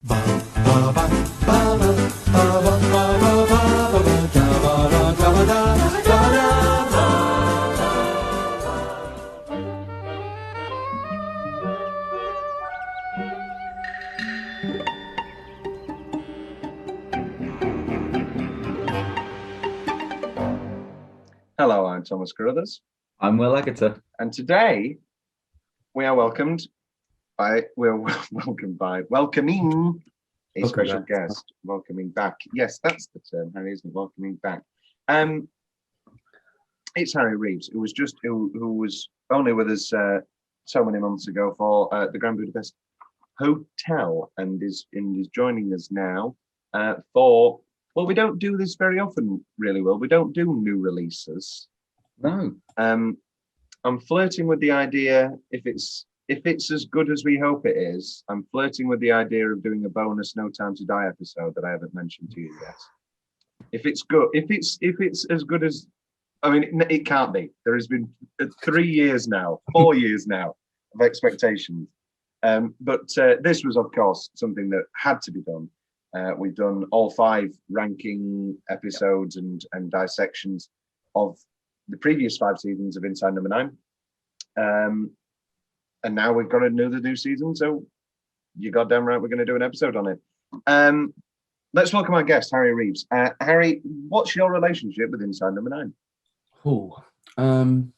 Hello, I'm Thomas Carruthers. I'm Will Leggetter. And today we are welcoming a special guest. Welcoming back. Yes, that's the term, Harry, isn't it? Welcoming back. It's Harry Reeves, who was only with us so many months ago for the Grand Budapest Hotel and is joining us now for. Well, we don't do this very often, really, Will. We don't do new releases. No. I'm flirting with the idea, if it's as good as we hope it is, I'm flirting with the idea of doing a bonus No Time to Die episode that I haven't mentioned to you yet. If it's good, if it's as good as, I mean, it can't be. There has been 4 years now of expectations. But this was, of course, something that had to be done. We've done all 5 ranking episodes and dissections of the previous 5 seasons of Inside Number 9. And now we've got another new season, so you're goddamn right we're going to do an episode on it. Let's welcome our guest, Harry Reeves. Harry, what's your relationship with Inside Number 9?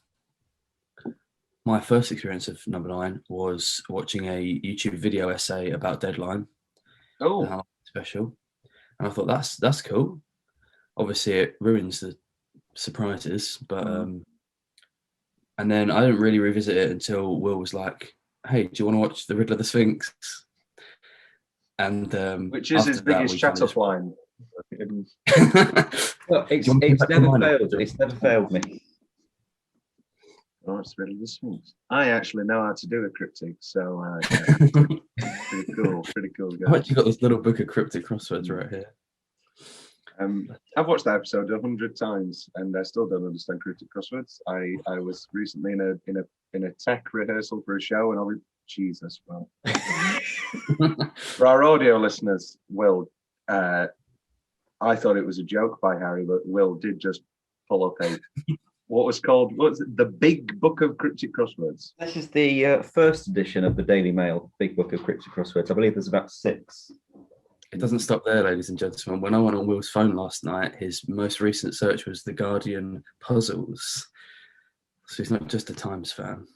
My first experience of Number 9 was watching a YouTube video essay about Deadline. Oh. Special. And I thought that's cool. Obviously it ruins the surprises, but and then I didn't really revisit it until Will was like, hey, do you want to watch The Riddle of the Sphinx? And which is his biggest chat-up line. Well, it's never failed me. Oh, it's Riddle of the Sphinx. I actually know how to do a cryptic, so pretty cool. I've actually got this little book of cryptic crosswords right here. I've watched that episode 100 times, and I still don't understand cryptic crosswords. I was recently in a tech rehearsal for a show, and I was Jesus. Well, for our audio listeners, Will, I thought it was a joke by Harry, but Will did just pull up what was it? The Big Book of Cryptic Crosswords. This is the first edition of the Daily Mail Big Book of Cryptic Crosswords. I believe there's about 6. It doesn't stop there, ladies and gentlemen. When I went on Will's phone last night, his most recent search was The Guardian puzzles. So he's not just a Times fan.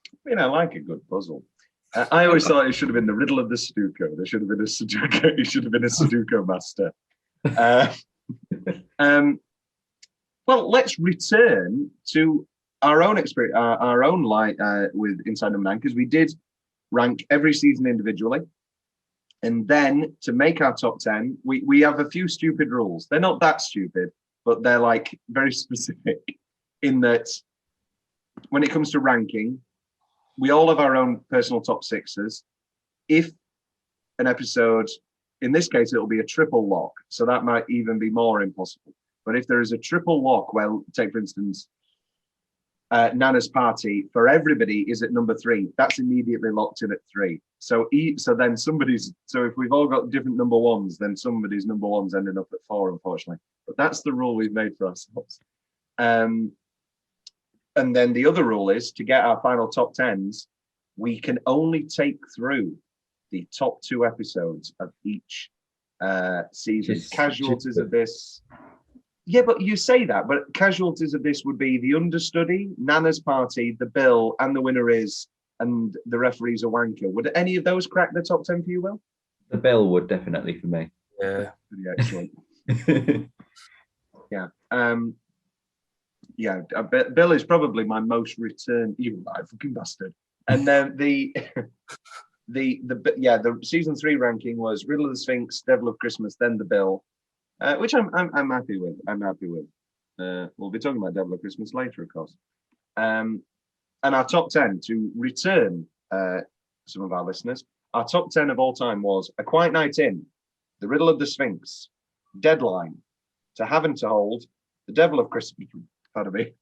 I mean, I like a good puzzle. I always thought it should have been The Riddle of the Sudoku. There should have been a Sudoku. He should have been a Sudoku master. Well, let's return to our own experience, our own light with Inside Number 9, because we did rank every season individually. And then to make our top 10, we have a few stupid rules. They're not that stupid, but they're like very specific in that when it comes to ranking, we all have our own personal top 6s. If an episode, in this case, it'll be a triple lock, so that might even be more impossible. But if there is a triple lock, well, take for instance, Nana's Party for everybody is at number 3. That's immediately locked in at 3. So then so if we've all got different number 1s, then somebody's number 1's ending up at 4, unfortunately. But that's the rule we've made for ourselves. And then the other rule is to get our final top 10s, we can only take through the top 2 episodes of each season. Casualties of this. Yeah, but you say that, but casualties of this would be The Understudy, Nana's Party, The Bill, and The Winner Is, and The Referee's a Wanker. Would any of those crack the top 10 for you, Will? The Bill would definitely for me. Yeah. Pretty excellent. Yeah. Bill is probably my most returned, you fucking bastard. And then the season 3 ranking was Riddle of the Sphinx, Devil of Christmas, then The Bill. Which I'm happy with. We'll be talking about Devil of Christmas later, of course. And our top 10, to return some of our listeners, our top 10 of all time was A Quiet Night In, The Riddle of the Sphinx, Deadline, To Have and to Hold, The Devil of Christmas, The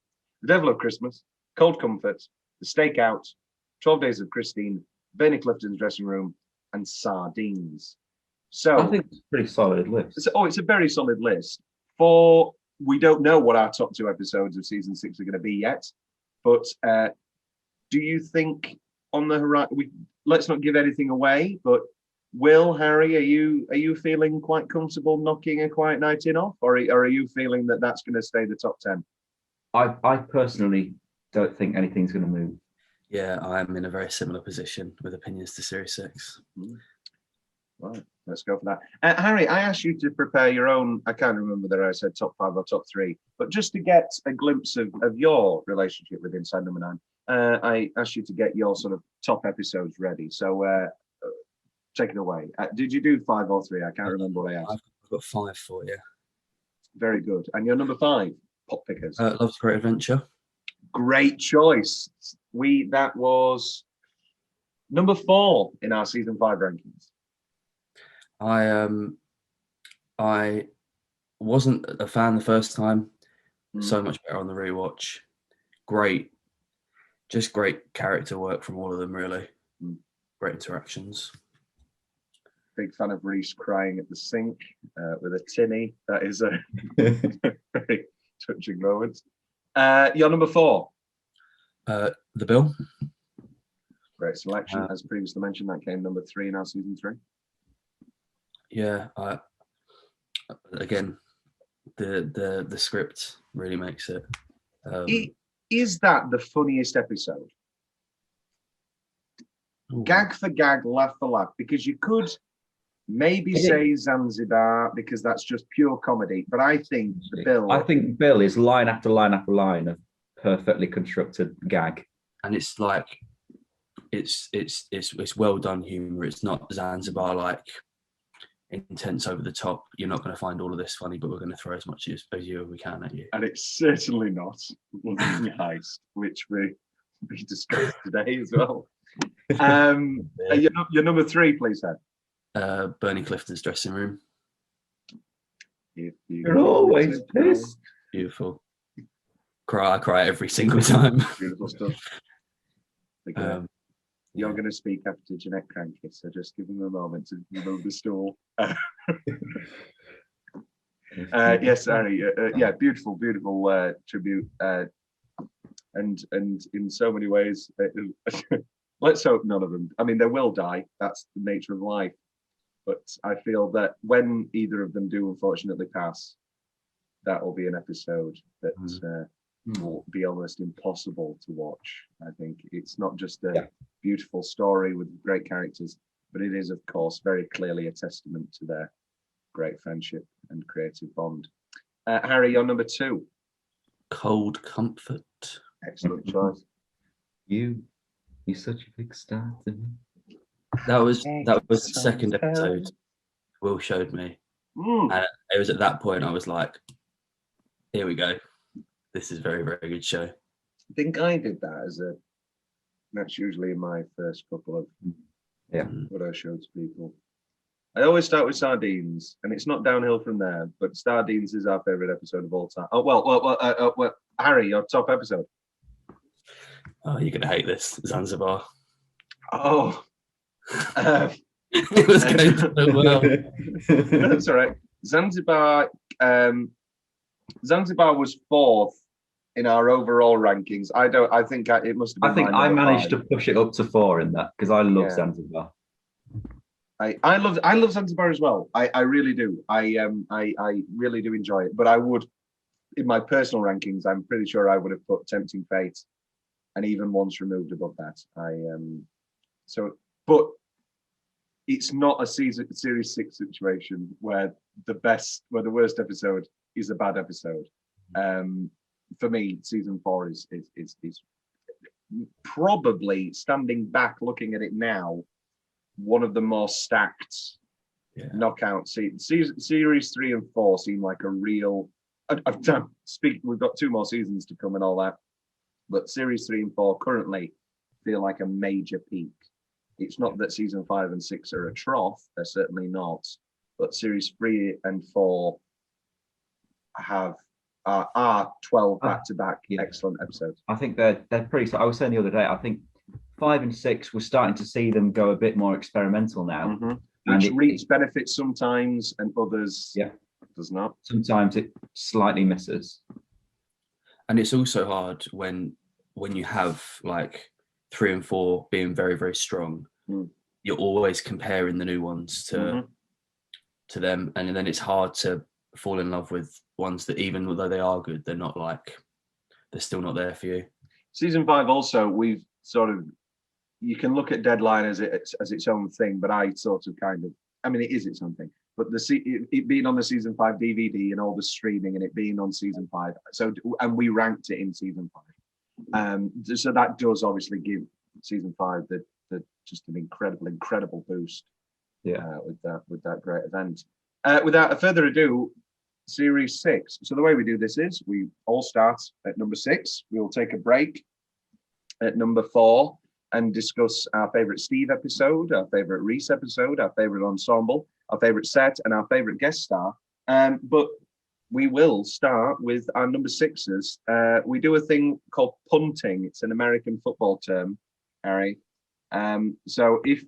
Devil of Christmas, Cold Comfort, The Stakeout, 12 Days of Christine, Bernie Clifton's Dressing Room, and Sardines. I So, think it's a pretty solid list. it's a very solid list. We don't know what our top 2 episodes of season 6 are going to be yet, but do you think on the horizon? Let's not give anything away, but Will, Harry, are you feeling quite comfortable knocking A Quiet Night In off, or are you feeling that that's going to stay the top 10? I personally don't think anything's going to move. Yeah, I'm in a very similar position with opinions to Series 6. Right, let's go for that. Harry, I asked you to prepare your own. I can't remember whether I said top 5 or top 3, but just to get a glimpse of your relationship with Inside Number 9, I asked you to get your sort of top episodes ready. So take it away. Did you do 5 or 3? I can't remember what I asked. I've got 5 for you. Very good. And your number 5, Pop Pickers. Love's Great Adventure. Great choice. That was number 4 in our season 5 rankings. I wasn't a fan the first time. So much better on the rewatch. Great character work from all of them, really. Great interactions. Big fan of Reese crying at the sink with a tinny. That is a very touching moment. Your number 4. The Bill. Great selection. As previously mentioned, that came number 3 in our season 3. Yeah, again, the script really makes it. Is that the funniest episode? Gag for gag, laugh for laugh, because you could maybe say Zanzibar because that's just pure comedy, but I think the Bill. I think Bill is line after line after line of perfectly constructed gag, and it's like it's well done humor. It's not Zanzibar like intense over the top. You're not going to find all of this funny, but we're going to throw as much as we can at you. And it's certainly not London Heist, which we discussed today as well. Your number 3, please, Ed. Bernie Clifton's dressing room. You're always pissed. Beautiful. I cry every single time. Beautiful stuff. You're going to speak after Jeanette Cranky, so just give him a moment to move the stool. Yes, Harry. Yeah, beautiful tribute. And in so many ways, let's hope none of them. I mean, they will die. That's the nature of life. But I feel that when either of them do unfortunately pass, that will be an episode that will be almost impossible to watch. I think it's not just a beautiful story with great characters, but it is, of course, very clearly a testament to their great friendship and creative bond. Harry, your number 2. Cold Comfort. Excellent choice. You're such a big star to me. That was the second episode Will showed me. And it was at that point I was like, here we go. This is a very, very good show. I think I did that that's usually in my first couple of what I showed to people. I always start with Sardines, and it's not downhill from there, but Sardines is our favourite episode of all time. Oh, well, Harry, your top episode. Oh, you're going to hate this. Zanzibar. Oh. It was going so well. That's all right. Zanzibar was 4th in our overall rankings. I think it must have been. I think I managed to push it up to 4 in that because I love Zanzibar. I love Zanzibar as well. I really do. I really do enjoy it. But I would, in my personal rankings, I'm pretty sure I would have put Tempting Fate, and even once removed above that. But it's not a series 6 situation where the worst episode is a bad episode. For me, season 4 is probably, standing back looking at it now, one of the more stacked knockout series 3 and 4 seem like a real. We've got 2 more seasons to come and all that, but series 3 and 4 currently feel like a major peak. It's not that season 5 and 6 are a trough; they're certainly not. But series 3 and 4 are 12 back-to-back excellent episodes. I think they're pretty. I was saying the other day, I think 5 and 6, we're starting to see them go a bit more experimental now. Mm-hmm. And Which reaps benefits sometimes and others does not. Sometimes it slightly misses. And it's also hard when you have like 3 and 4 being very, very strong. You're always comparing the new ones to them, and then it's hard to fall in love with ones that, even though they are good, they're still not there for you. Season 5 also, we've sort of, you can look at Deadline as its own thing, but I sort of kind of, I mean, it is its own thing. But it being on the season 5 DVD and all the streaming, and it being on season 5, and we ranked it in season 5, so that does obviously give season 5 the just an incredible boost. With that great event. Without further ado, series 6. So the way we do this is we all start at number 6. We will take a break at number 4 and discuss our favorite Steve episode, our favorite Reese episode, our favorite ensemble, our favorite set, and our favorite guest star. But we will start with our number 6s. We do a thing called punting. It's an American football term, Harry. So if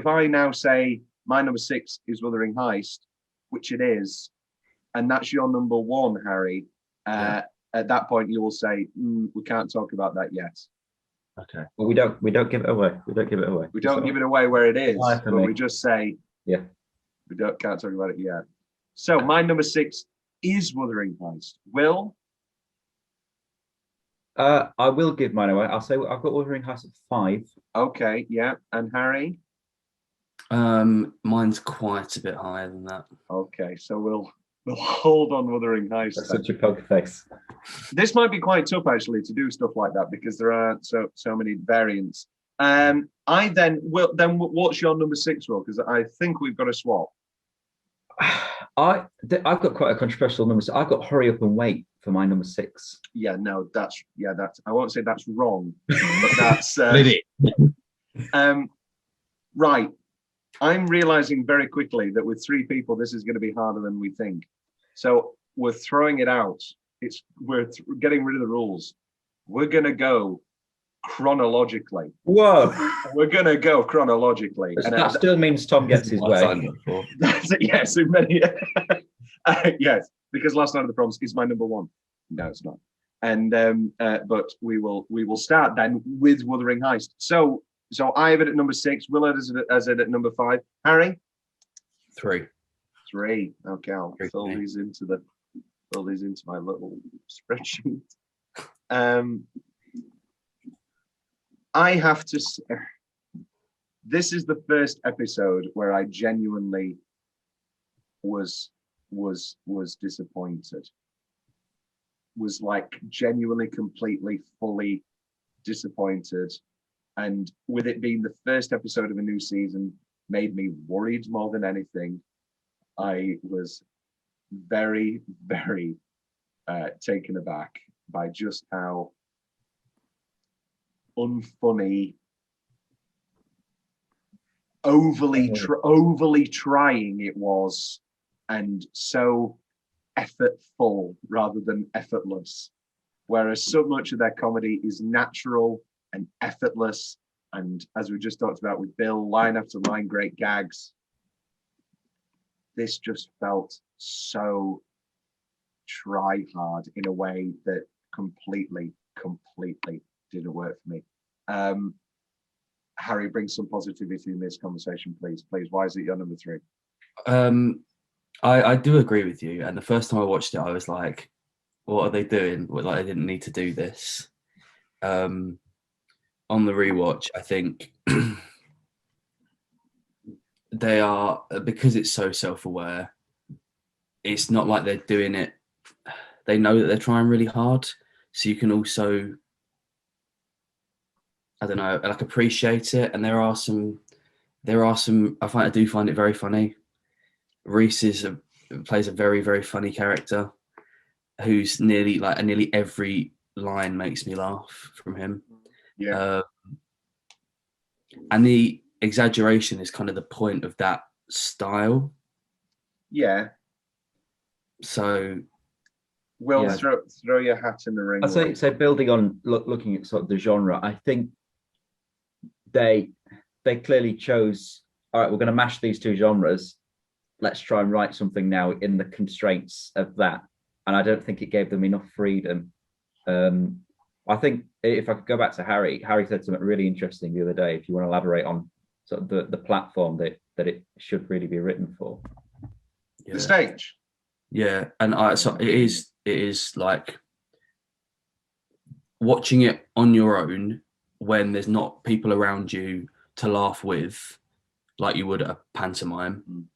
I now say my number 6 is Wuthering Heist, which it is, and that's your number 1, Harry, at that point you will say, we can't talk about that yet. Okay. Well, we don't give it away. We don't give it away. We don't give it away where it is, but we just say, we can't talk about it yet. So my number 6 is Wuthering Heist. Will? I will give mine away. I'll say I've got Wuthering Heist at 5. Okay, yeah. And Harry? Mine's quite a bit higher than that. Okay, so we'll hold on Wuthering Heist. That's such a poker face. This might be quite tough actually to do stuff like that because there are so many variants. What's your number 6, Will? Because I think we've got a swap. I've got quite a controversial number. So I've got Hurry Up and Wait for my number 6. Yeah, no, that's I won't say that's wrong, but that's right. I'm realizing very quickly that with 3 people, this is going to be harder than we think. So we're throwing it out. We're getting rid of the rules. We're going to go chronologically. Whoa! We're going to go chronologically. And that still means Tom gets his way. Yes, yes, because Last Night of the Proms is my number 1. No, it's not. And but we will start then with Wuthering Heist. So I have it at number 6. Will has it at number 5. Harry? 3. 3. Okay, I'll fill these into my little spreadsheet. I have to say, this is the first episode where I genuinely was disappointed. Was like genuinely, completely, fully disappointed. And with it being the first episode of a new season, made me worried more than anything. I was very, very taken aback by just how unfunny, overly trying it was, and so effortful rather than effortless. Whereas so much of their comedy is natural and effortless, and as we just talked about with Bill, line after line, great gags. This just felt so try hard in a way that completely didn't work for me. Harry, bring some positivity in this conversation, please. Why is it your number 3? I do agree with you. And the first time I watched it, I was like, what are they doing? Like, they didn't need to do this. On the rewatch, I think they are, because it's so self-aware, it's not like they're doing it. They know that they're trying really hard. So you can also, I don't know, like appreciate it. And there are some, I do find it very funny. Reese plays a very, very funny character who's nearly every line makes me laugh from him. Yeah. And the exaggeration is kind of the point of that style. Yeah. So, Will, throw your hat in the ring. I'd say building on looking at sort of the genre, I think they clearly chose, all right, we're going to mash these two genres. Let's try and write something now in the constraints of that. And I don't think it gave them enough freedom. I think if I could go back to Harry said something really interesting the other day. If you want to elaborate on sort of the platform that it should really be written for. The stage. Yeah, and so it is like watching it on your own when there's not people around you to laugh with, like you would at a pantomime,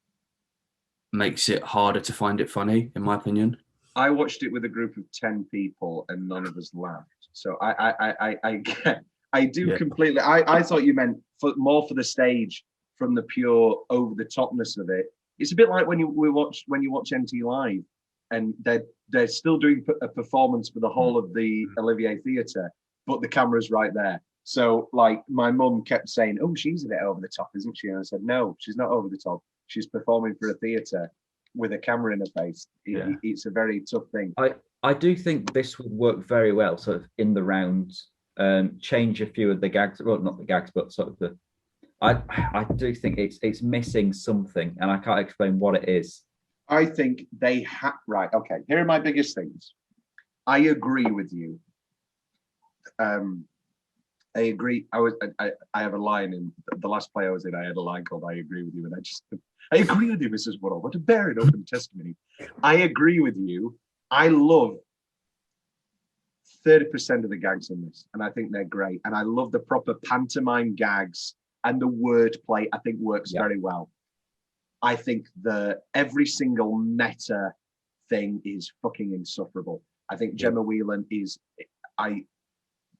makes it harder to find it funny, in my opinion. I watched it with a group of 10 people and none of us laughed. So I do completely. I thought you meant more for the stage from the pure over the topness of it. It's a bit like when you watch NT Live, and they're still doing a performance for the whole of the Olivier Theatre, but the camera's right there. So like my mum kept saying, "Oh, she's a bit over the top, isn't she?" And I said, "No, she's not over the top. She's performing for a theatre with a camera in her face." It's a very tough thing. I do think this would work very well, sort of in the round. Change a few of the gags, well, not the gags, but sort of the. I do think it's missing something, and I can't explain what it is. I think they have right. Okay, here are my biggest things. I agree with you. I agree. I have a line in the last play I was in. I had a line called "I agree with you," and I agree with you, Mrs. Woodall. What a bear in open testimony. I agree with you. I love 30% of the gags in this, and I think they're great. And I love the proper pantomime gags, and the wordplay I think works very well. I think every single meta thing is fucking insufferable. I think Gemma Whelan is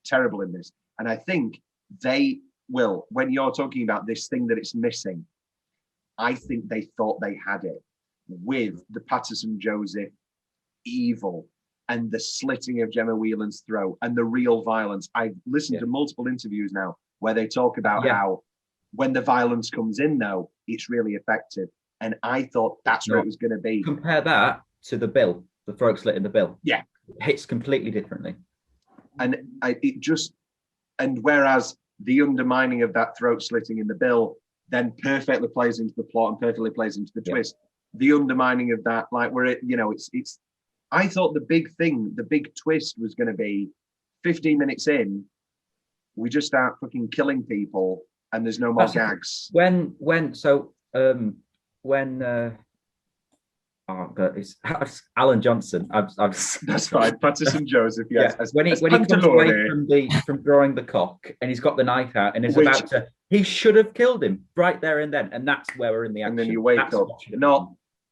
terrible in this. And I think they will, when you're talking about this thing that it's missing, I think they thought they had it with the Patterson Joseph evil and the slitting of Gemma Whelan's throat and the real violence. I've listened to multiple interviews now where they talk about how when the violence comes in, though, it's really effective. And I thought that's where it was going to be. Compare that to the bill, the throat slit in the bill. Yeah. It hits completely differently. And whereas the undermining of that throat slitting in the bill then perfectly plays into the plot and perfectly plays into the twist. The undermining of that, like where it's I thought the big twist was going to be 15 minutes in, we just start fucking killing people and there's no more gags. When oh god, it's Alan Johnson. That's fine. Patterson Joseph, yes. Yeah. When he comes away from drawing the cock and he's got the knife out and is about to, he should have killed him right there and then. And that's where we're in the action. And then you wake up,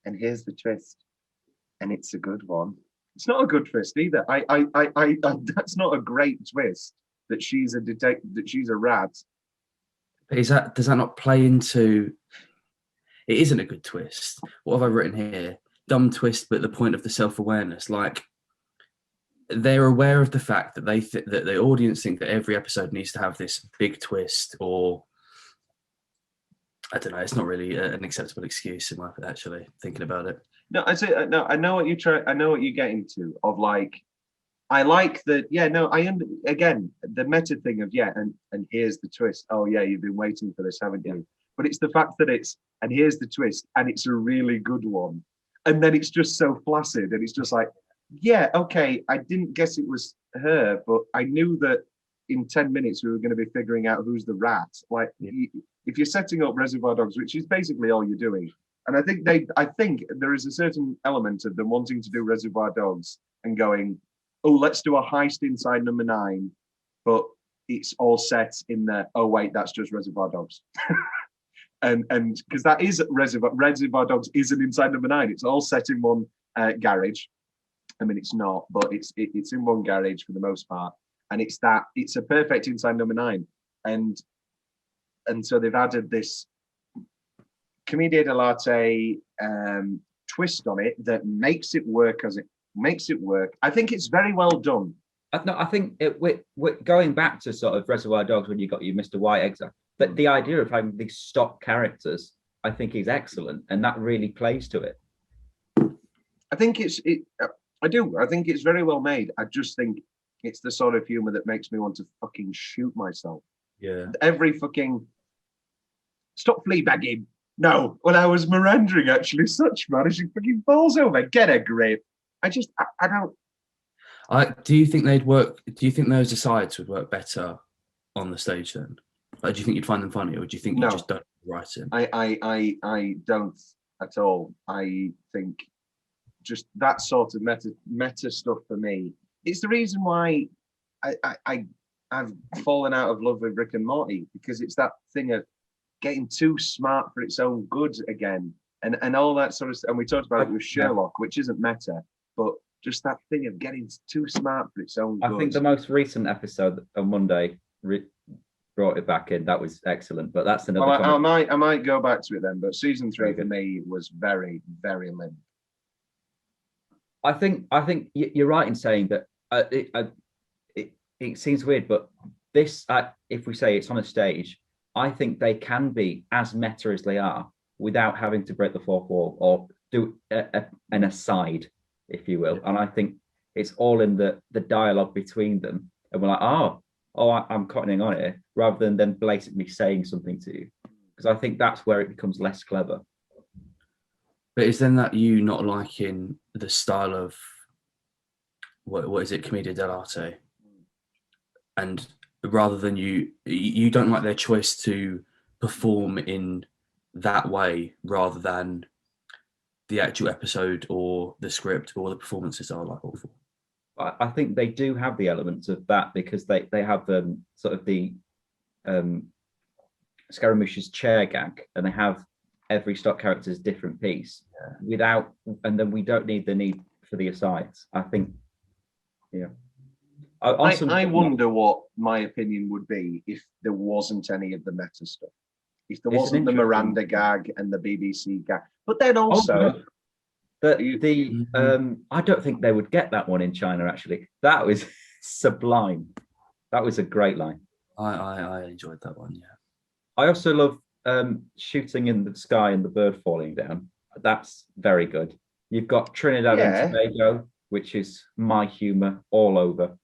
and here's the twist. And it's a good one. It's not a good twist either. I that's not a great twist that she's a detective, that she's a rat. Does that not play into? It isn't a good twist. What have I written here? Dumb twist, but the point of the self-awareness. Like they're aware of the fact that that the audience think that every episode needs to have this big twist, or I don't know. It's not really an acceptable excuse in my actually thinking about it. No, I say no. I know what you try. I know what you're getting to. Of like, I like that. Yeah, no. Again the meta thing of and here's the twist. Oh yeah, you've been waiting for this, haven't you? But it's the fact that and here's the twist, and it's a really good one. And then it's just so flaccid, and it's just like, yeah, okay, I didn't guess it was her, but I knew that in 10 minutes we were going to be figuring out who's the rat. Like, if you're setting up Reservoir Dogs, which is basically all you're doing, and I think there is a certain element of them wanting to do Reservoir Dogs and going, oh, let's do a heist inside number 9, but it's all set in the, oh wait, that's just Reservoir Dogs. And because that is Reservoir Dogs isn't inside number 9. It's all set in one garage. I mean, it's not, but it's in one garage for the most part. And it's a perfect inside number 9. And so they've added this commedia dell'arte twist on it that makes it work I think it's very well done. I think going back to sort of Reservoir Dogs when you got your Mr. White example, but the idea of having these stock characters, I think, is excellent, and that really plays to it. I think I do. I think it's very well made. I just think it's the sort of humor that makes me want to fucking shoot myself. Yeah. Every fucking stop fleabagging. No, well, I was Mirandering actually. Such man, she fucking falls over. Get a grip. I don't. Do you think they'd work? Do you think those asides would work better on the stage then? Like, do you think you'd find them funny, or do you think you just don't write it? I don't at all. I think just that sort of meta stuff for me. It's the reason why I've fallen out of love with Rick and Morty, because it's that thing of getting too smart for its own good again, and all that sort of stuff. And we talked about it with Sherlock, which isn't meta, but just that thing of getting too smart for its own good. I think the most recent episode on Monday brought it back in. That was excellent, but that's another. Well, I might go back to it then, but season 3 for me was very, very limp. I think you're right in saying that it seems weird, but this, if we say it's on a stage, I think they can be as meta as they are without having to break the fourth wall or do an aside, if you will. And I think it's all in the dialogue between them. And we're like, I'm cottoning on it, rather than them blatantly saying something to you. Because I think that's where it becomes less clever. But is then that you not liking the style of what is it, commedia dell'arte? And rather than you don't like their choice to perform in that way, rather than the actual episode or the script or the performances are like awful. I think they do have the elements of that, because they have sort of the Scaramouche's chair gag, and they have every stock character's different piece and then we don't need the need for the asides. I think, yeah. I wonder what my opinion would be if there wasn't any of the meta stuff. If there wasn't the Miranda gag and the BBC gag. But then also... I don't think they would get that one in China, actually. That was sublime. That was a great line. I enjoyed that one, yeah. I also love shooting in the sky and the bird falling down. That's very good. You've got Trinidad and Tobago, which is my humour all over.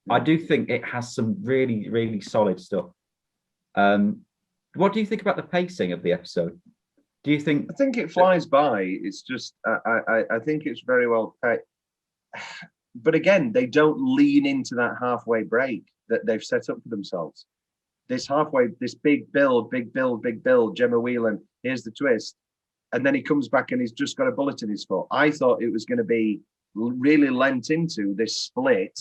I do think it has some really, really solid stuff. What do you think about the pacing of the episode? Do you think? I think it flies by. It's just, I think it's very well paid. But again, they don't lean into that halfway break that they've set up for themselves. This big build, Gemma Whelan, here's the twist. And then he comes back and he's just got a bullet in his foot. I thought it was going to be really lent into this split.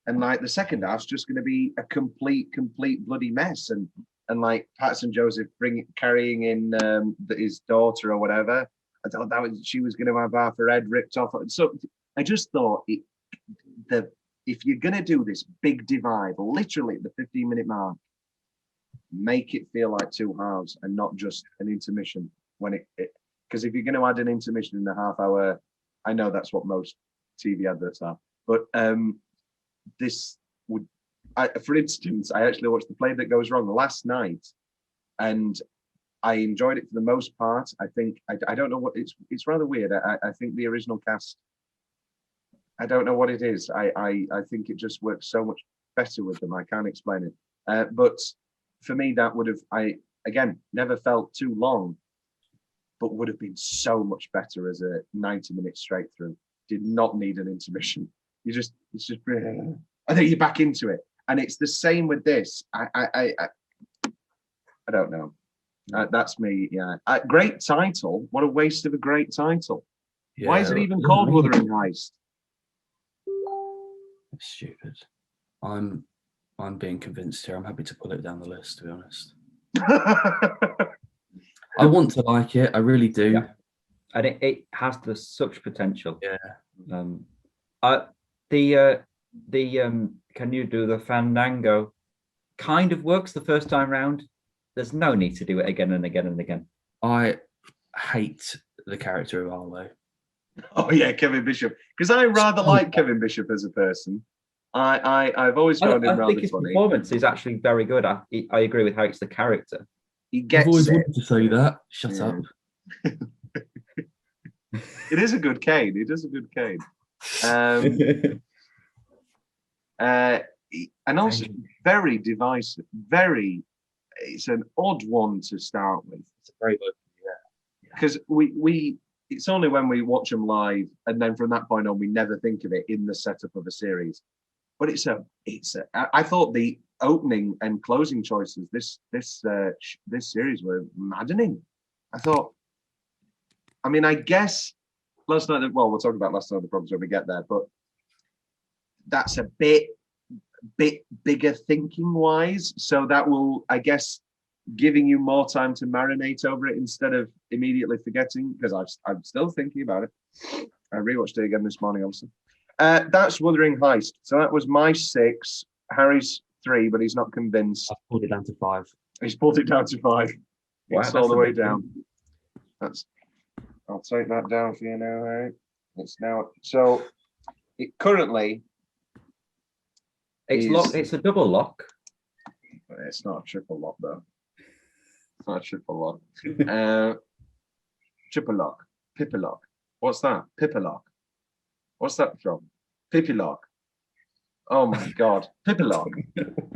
And like the second half's just going to be a complete bloody mess. And like Patson Joseph carrying in his daughter or whatever. I thought she was going to have half her head ripped off. So I just thought if you're going to do this big divide, literally at the 15-minute mark, make it feel like 2 halves and not just an intermission. Because if you're going to add an intermission in the half hour, I know that's what most TV adverts are, but this would. For instance, I actually watched The Play That Goes Wrong last night, and I enjoyed it for the most part. I think I don't know what it's rather weird. I think the original cast, I don't know what it is. I think it just works so much better with them. I can't explain it. But for me, that would have again never felt too long, but would have been so much better as a 90-minute straight through. Did not need an intermission. It's just I think you're back into it. And it's the same with this. I don't know. That's me. Yeah. Great title. What a waste of a great title. Yeah. Why is it even called Wuthering Heist? It's stupid. I'm being convinced here. I'm happy to pull it down the list, to be honest. I want to like it. I really do. Yeah. And it has such potential. Yeah. The can you do the fandango kind of works the first time round. There's no need to do it again and again and again. I hate the character of Arlo. Oh yeah, Kevin Bishop. Because I rather like Kevin Bishop as a person. I've always found him rather funny. I think his performance is actually very good. I agree with how it's the character. I've always wanted to say that. Shut up. It is a good cane. It is a good cane. And also very divisive, very it's an odd one to start with. It's a very good, yeah. Because we it's only when we watch them live, and then from that point on, we never think of it in the setup of a series. But I thought the opening and closing choices this series were maddening. I guess last night. Well, we'll talk about last night the problems when we get there, but that's a bit bigger thinking wise. So that will, I guess, giving you more time to marinate over it instead of immediately forgetting, because I'm still thinking about it. I rewatched it again this morning, obviously. That's Wuthering Heist. So that was my 6, Harry's 3, but he's not convinced. I've pulled it down to 5. He's pulled it down to 5. Wow, It's all the that's a way big down. I'll take that down for you now, Harry. It's now, so it currently It's locked. It's a double lock. It's not a triple lock though. It's not a triple lock. Triple lock. Pippa lock. What's that? Pippa lock. What's that from? Pippi lock. Oh my god. Pippa lock.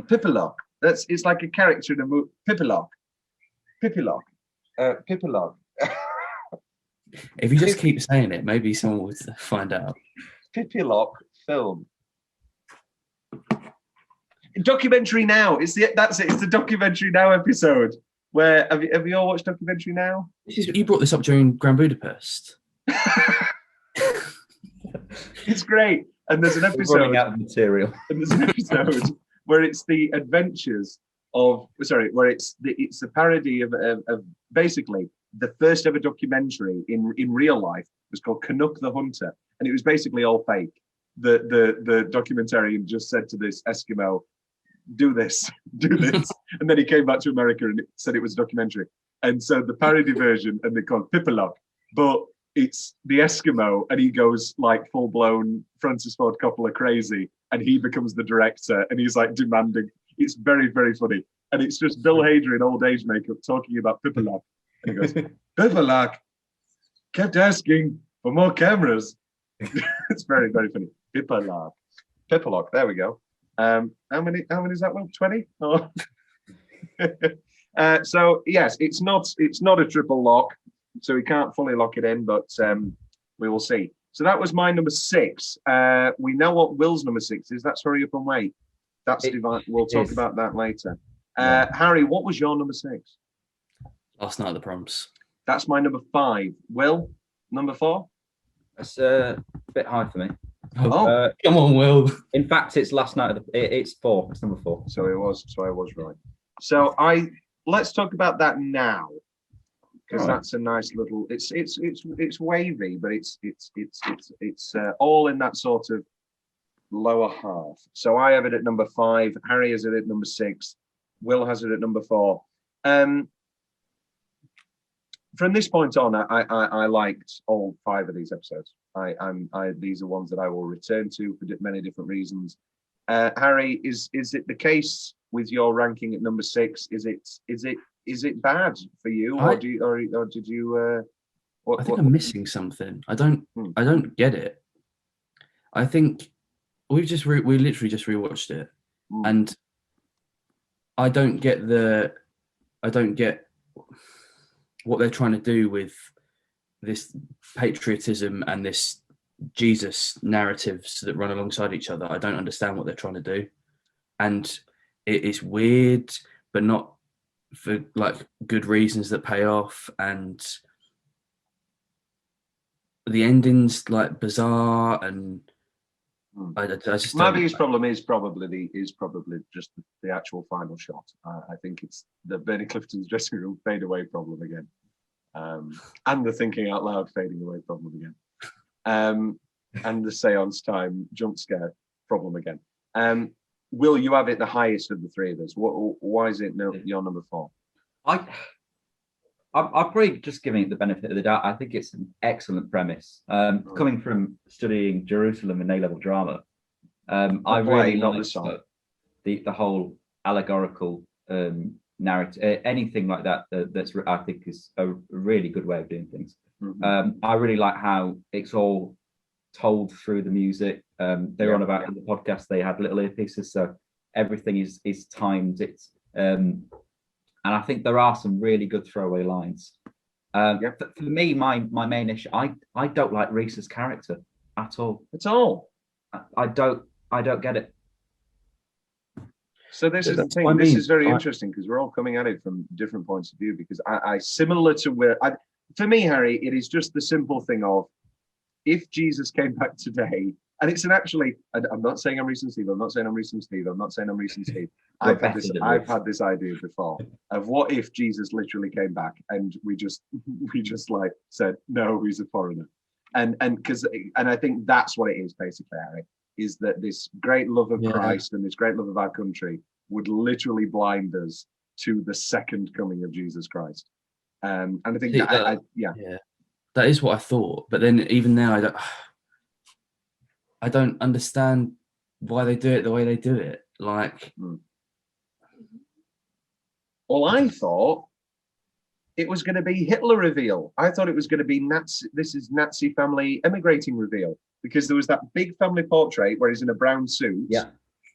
Pippa lock. It's like a character in a movie. Pippa lock. Pippi lock. Pippa lock. If you just keep saying it, maybe someone would find out. Pippi lock film. Documentary Now. That's it. It's the Documentary Now episode. Where have you all watched Documentary Now? You brought this up during Grand Budapest. It's great. And there's an episode. Running out of material. And there's an episode where it's the adventures of. Where it's a parody of basically the first ever documentary in real life was called Canuck the Hunter, and it was basically all fake. The documentarian just said to this Eskimo, do this, and then he came back to America and said it was a documentary. And so the parody version, and they call it Pippa lock, but it's the Eskimo, and he goes like full blown Francis Ford Coppola crazy, and he becomes the director, and he's like demanding. It's very, very funny, and it's just Bill Hader in old age makeup talking about Pippa lock, and he goes, Pippa lock kept asking for more cameras. It's very, very funny. Pippa lock. There we go. How many is that one? 20? Oh. So yes, it's not a triple lock, so we can't fully lock it in, but we will see. So that was my number 6. We know what Will's number 6 is. That's Hurry Up and Wait. That's divine. We'll talk about that later. Harry, what was your number 6? Last Night at the Proms. That's my number 5. Will, number 4? That's a bit high for me. Oh, Come on, Will. In fact, it's Last Night. It's 4. It's number 4. So I was right. So let's talk about that now, because that's a nice little. It's wavy, but it's all in that sort of lower half. So I have it at number 5. Harry has it at number 6. Will has it at number 4. From this point on, I liked all 5 of these episodes. These are ones that I will return to for many different reasons. Harry, is it the case with your ranking at number 6? Is it bad for you, or did you? I think I'm missing something. I don't get it. I think we literally just rewatched it, and I don't get what they're trying to do with this patriotism and this Jesus narratives that run alongside each other. I don't understand what they're trying to do, and it is weird, but not for like good reasons that pay off. And the ending's like bizarre, and I just my biggest problem is probably just the actual final shot. I think it's the Bernie Clifton's dressing room fade away problem again, and the thinking out loud fading away problem again, and the seance time jump scare problem again. Will, you have it the highest of the 3 of us? Why is it your number 4? I'm probably just giving it the benefit of the doubt. I think it's an excellent premise. Coming from studying Jerusalem and A-level drama, I really like the whole allegorical narrative, anything like that. That's I think is a really good way of doing things. Mm-hmm. I really like how it's all told through the music. They were on about in the podcast. They had little earpieces, so everything is timed. It's and I think there are some really good throwaway lines. Yep. For me, my main issue, I don't like Reese's character at all. At all. I don't get it. So this is the thing. I This mean, is very interesting because we're all coming at it from different points of view. Because I similar to for me, Harry, it is just the simple thing of if Jesus came back today, and it's actually, I'm not saying I'm Reese and Steve. I'm not saying I'm Reese and Steve. I'm not saying I'm Reese and Steve. I've had this idea before of what if Jesus literally came back and we just like said no, he's a foreigner, and I think that's what it is basically, Harry. Is that this great love of Christ and this great love of our country would literally blind us to the second coming of Jesus Christ. And I think that is what I thought. But then even now, I don't understand why they do it the way they do it. Like, well, I thought it was going to be Hitler reveal. I thought it was going to be Nazi family emigrating reveal. Because there was that big family portrait where he's in a brown suit. Yeah.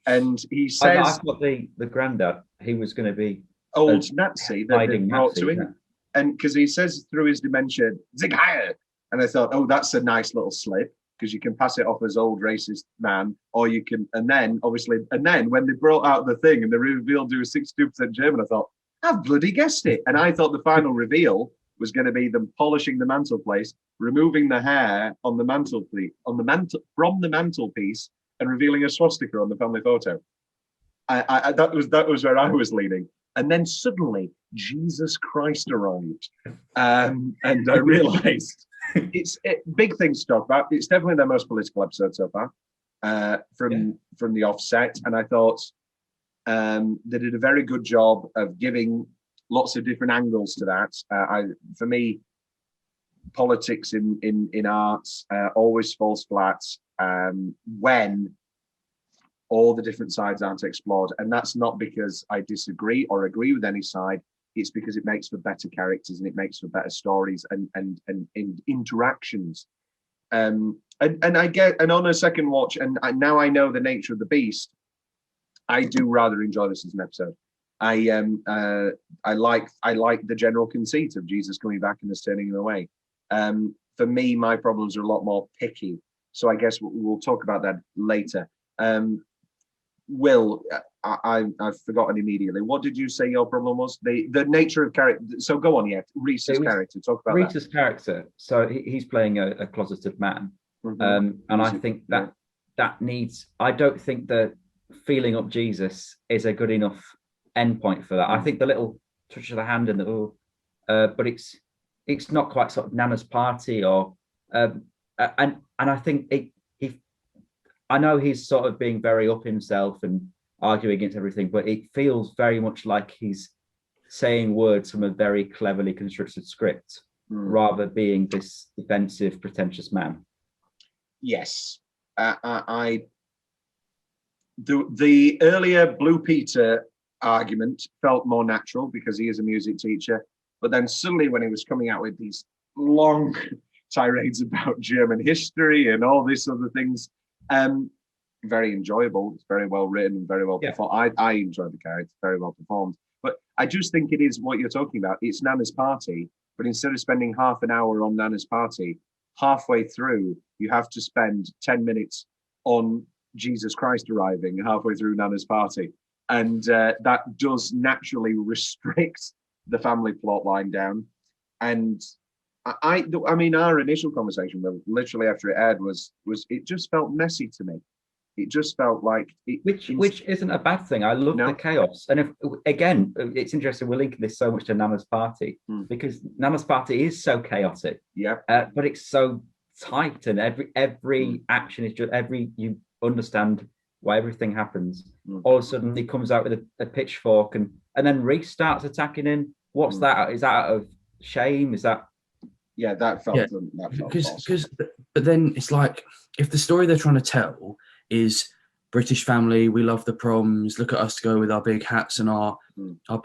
And he says... I thought the granddad, he was going to be... Old Nazi that they brought to him. Yeah. And because he says through his dementia, Zig Heil! And I thought, oh, that's a nice little slip. Because you can pass it off as old racist man. Or you can... And then, when they brought out the thing and they revealed he was 62% German, I thought, I've bloody guessed it. And I thought the final reveal was going to be them polishing the mantelpiece, removing the hair on the mantelpiece, from the mantelpiece, and revealing a swastika on the family photo. That was where I was leaning. And then suddenly Jesus Christ arrived, and I realised it's big things to talk about. It's definitely their most political episode so far, from the offset. And I thought they did a very good job of giving lots of different angles to that. For me, politics in arts always falls flat when all the different sides aren't explored. And that's not because I disagree or agree with any side. It's because it makes for better characters and it makes for better stories and interactions. And on a second watch, and now I know the nature of the beast, I do rather enjoy this as an episode. I like the general conceit of Jesus coming back and us turning him away. For me, my problems are a lot more picky. So I guess we'll talk about that later. Will, I've forgotten immediately. What did you say your problem was? The nature of character. So go on, Reese's character. Talk about Reese's character. So he's playing a closeted man. And I think that needs, I don't think the feeling up Jesus is a good enough endpoint for that. I think the little touch of the hand and but it's not quite sort of Nana's party or and I think I know he's sort of being very up himself and arguing against everything, but it feels very much like he's saying words from a very cleverly constructed script rather being this defensive, pretentious man. Yes, the earlier Blue Peter argument felt more natural because he is a music teacher, but then suddenly when he was coming out with these long tirades about German history and all these other things, very enjoyable. It's very well written and very well performed. I enjoyed the character, very well performed. But I just think it is what you're talking about. It's Nana's party, but instead of spending half an hour on Nana's party, halfway through you have to spend 10 minutes on Jesus Christ arriving halfway through Nana's party. And that does naturally restrict the family plot line down. And I mean, our initial conversation, literally after it aired, was it just felt messy to me. It just felt like which isn't a bad thing. I love the chaos. And if again, it's interesting, we're linking this so much to Nana's party because Nana's party is so chaotic. Yeah. But it's so tight, and every action is just you understand why everything happens. All of a sudden he comes out with a pitchfork and then Reese starts attacking him. What's that? Is that out of shame? Is that that felt because but then it's like if the story they're trying to tell is British family, we love the proms, look at us go with our big hats and our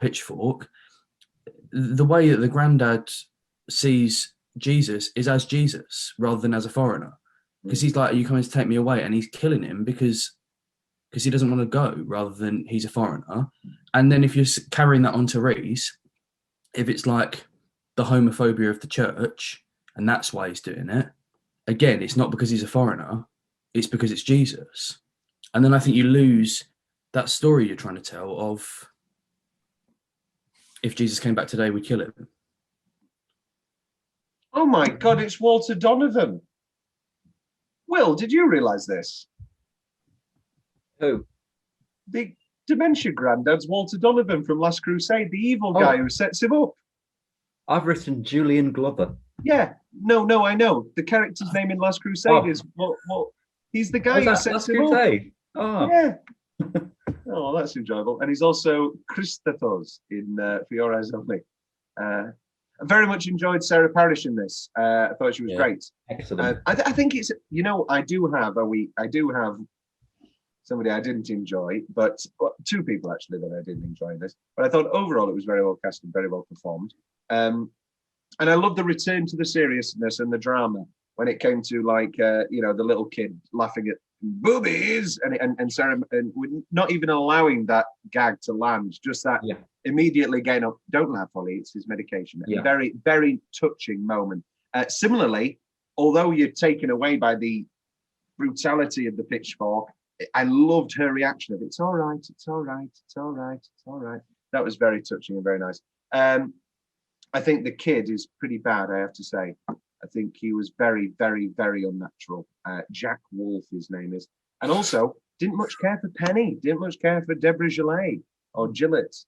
pitchfork, the way that the granddad sees Jesus is as Jesus rather than as a foreigner, because he's like, are you coming to take me away? And he's killing him because because he doesn't want to go rather than he's a foreigner. And then if you're carrying that on to Reese, if it's like the homophobia of the church and that's why he's doing it, again, it's not because he's a foreigner, it's because it's Jesus. And then I think you lose that story you're trying to tell of if Jesus came back today, we'd kill him. Oh my God, it's Walter Donovan. Will, did you realise this? Who? The dementia granddad's Walter Donovan from Last Crusade, the evil guy who sets him up. I've written Julian Glover. Yeah, no, I know. The character's name in Last Crusade is what he's the guy who sets him up. Oh. Yeah. Oh, that's enjoyable. And he's also Christophos in For Your Eyes Only. I very much enjoyed Sarah Parish in this. I thought she was great. Excellent. I think it's, I do have somebody I didn't enjoy, but two people actually that I didn't enjoy in this. But I thought overall it was very well cast and very well performed. And I love the return to the seriousness and the drama when it came to the little kid laughing at boobies and Sarah and not even allowing that gag to land, just that immediately getting up. Don't laugh, Holly. It's his medication. A very, very touching moment. Similarly, although you're taken away by the brutality of the pitchfork, I loved her reaction of it's all right, it's all right, it's all right, it's all right. That was very touching and very nice. I think the kid is pretty bad, I have to say. I think he was very, very, very unnatural. Jack Wolf, his name is. And also, didn't much care for Penny, didn't much care for Deborah Gillette or Gillett.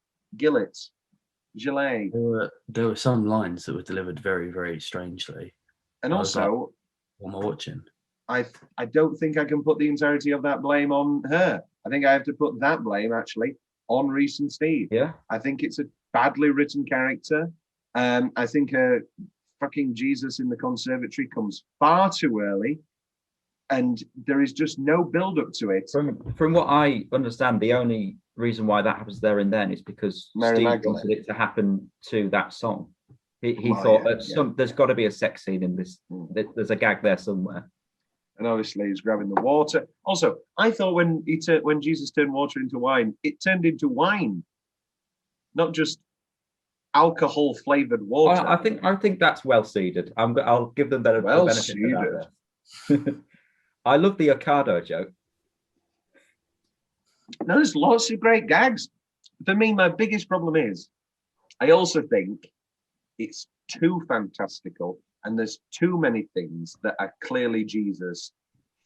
There were some lines that were delivered very, very strangely. And also, what am I watching? I don't think I can put the entirety of that blame on her. I think I have to put that blame actually on Reese and Steve. Yeah. I think it's a badly written character. I think fucking Jesus in the conservatory comes far too early, and there is just no build up to it. From what I understand, the only reason why that happens there and then is because Steve wanted it to happen to that song. He thought there's got to be a sex scene in this. There's a gag there somewhere. And obviously he's grabbing the water. Also, I thought when Jesus turned water into wine, it turned into wine, not just alcohol flavored water. I think that's well seeded. I'll give them better benefit of that. I love the Ocado joke. No, there's lots of great gags. For me, my biggest problem is I also think it's too fantastical and there's too many things that are clearly Jesus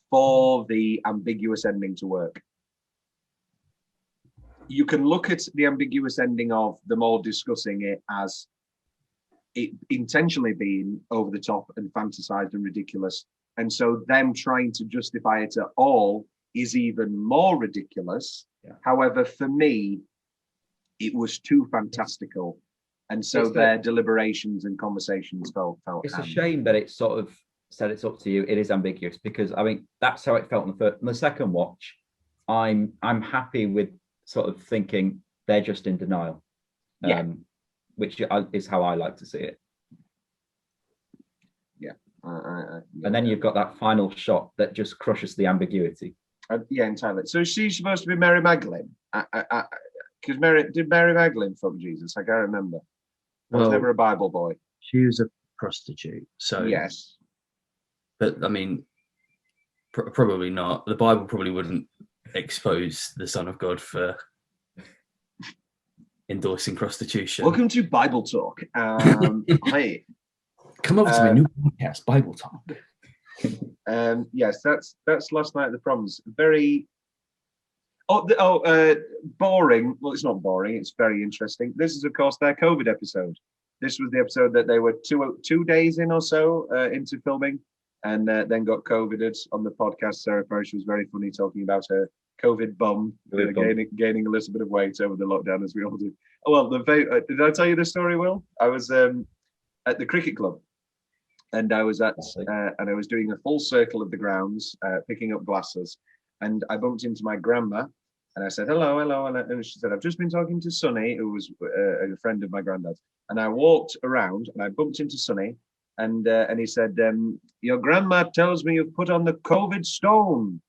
for the ambiguous ending to work. You can look at the ambiguous ending of them all discussing it as it intentionally being over the top and fantasized and ridiculous. And so them trying to justify it at all is even more ridiculous. Yeah. However, for me, it was too fantastical. And so their deliberations and conversations felt. It's a shame that it sort of said it's up to you. It is ambiguous because I mean that's how it felt in the first. In the second watch, I'm happy with sort of thinking they're just in denial, which is how I like to see it. Yeah. And then you've got that final shot that just crushes the ambiguity. Yeah, entirely. So she's supposed to be Mary Magdalene. Because did Mary Magdalene fuck Jesus? I can't remember. I was never a Bible boy. She was a prostitute. So yes. But I mean, probably not. The Bible probably wouldn't expose the Son of God for endorsing prostitution. Welcome to Bible Talk. Hey, come over to my new podcast, Bible Talk. Yes, that's Last Night at the Proms. Very boring. Well, it's not boring. It's very interesting. This is, of course, their COVID episode. This was the episode that they were 2 days in or so into filming, and then got COVIDed on the podcast. Sarah Parish was very funny talking about her COVID bum, gaining a little bit of weight over the lockdown, as we all do. Oh, well, did I tell you the story, Will? I was at the cricket club, and I was and I was doing a full circle of the grounds, picking up glasses, and I bumped into my grandma, and I said, hello, and she said, I've just been talking to Sonny, who was a friend of my granddad's, and I walked around, and I bumped into Sonny, and he said, your grandma tells me you've put on the COVID stone.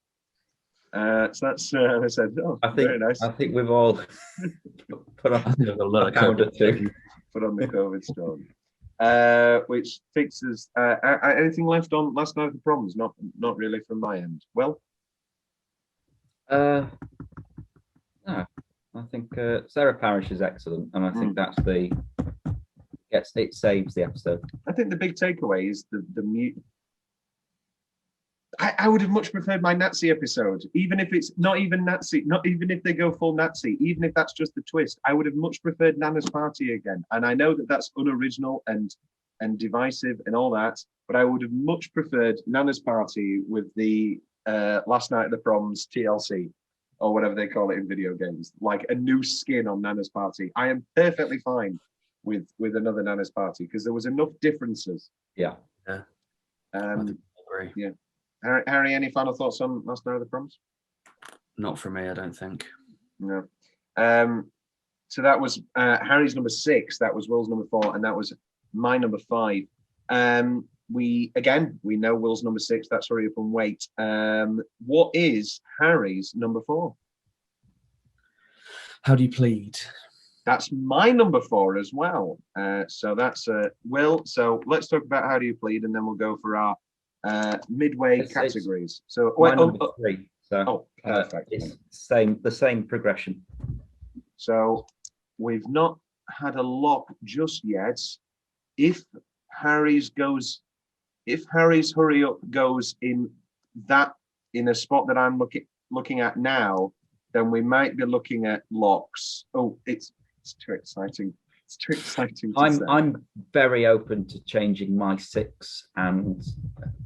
So that's I said, oh, very nice. I think we've all put on a pound or two. Put on the COVID storm. Which fixes anything left on last night of the proms? Not really from my end. Well, no, I think Sarah Parish is excellent, and I think that's it saves the episode. I think the big takeaway is the mute. I would have much preferred my Nazi episode, even if it's not even Nazi, not even if they go full Nazi, even if that's just the twist. I would have much preferred Nana's party again. And I know that that's unoriginal and divisive and all that, but I would have much preferred Nana's party with the last night of the proms TLC or whatever they call it in video games, like a new skin on Nana's party. I am perfectly fine with another Nana's party because there was enough differences. Yeah. I agree. Yeah. Harry, any final thoughts on last night of the proms? Not for me, I don't think. No. So that was Harry's number 6, that was Will's number 4, and that was my number 5. We know Will's number 6, that's Hurry Up and Wait. What is Harry's number 4? How Do You Plead? That's my number 4 as well. So that's Will. So let's talk about How Do You Plead, and then we'll go for our midway categories. So number 3. So perfect. It's the same progression. So we've not had a lock just yet. If Harry's Hurry Up goes in a spot that I'm looking at now, then we might be looking at locks. Oh, it's too exciting. It's too exciting. I'm very open to changing my 6 and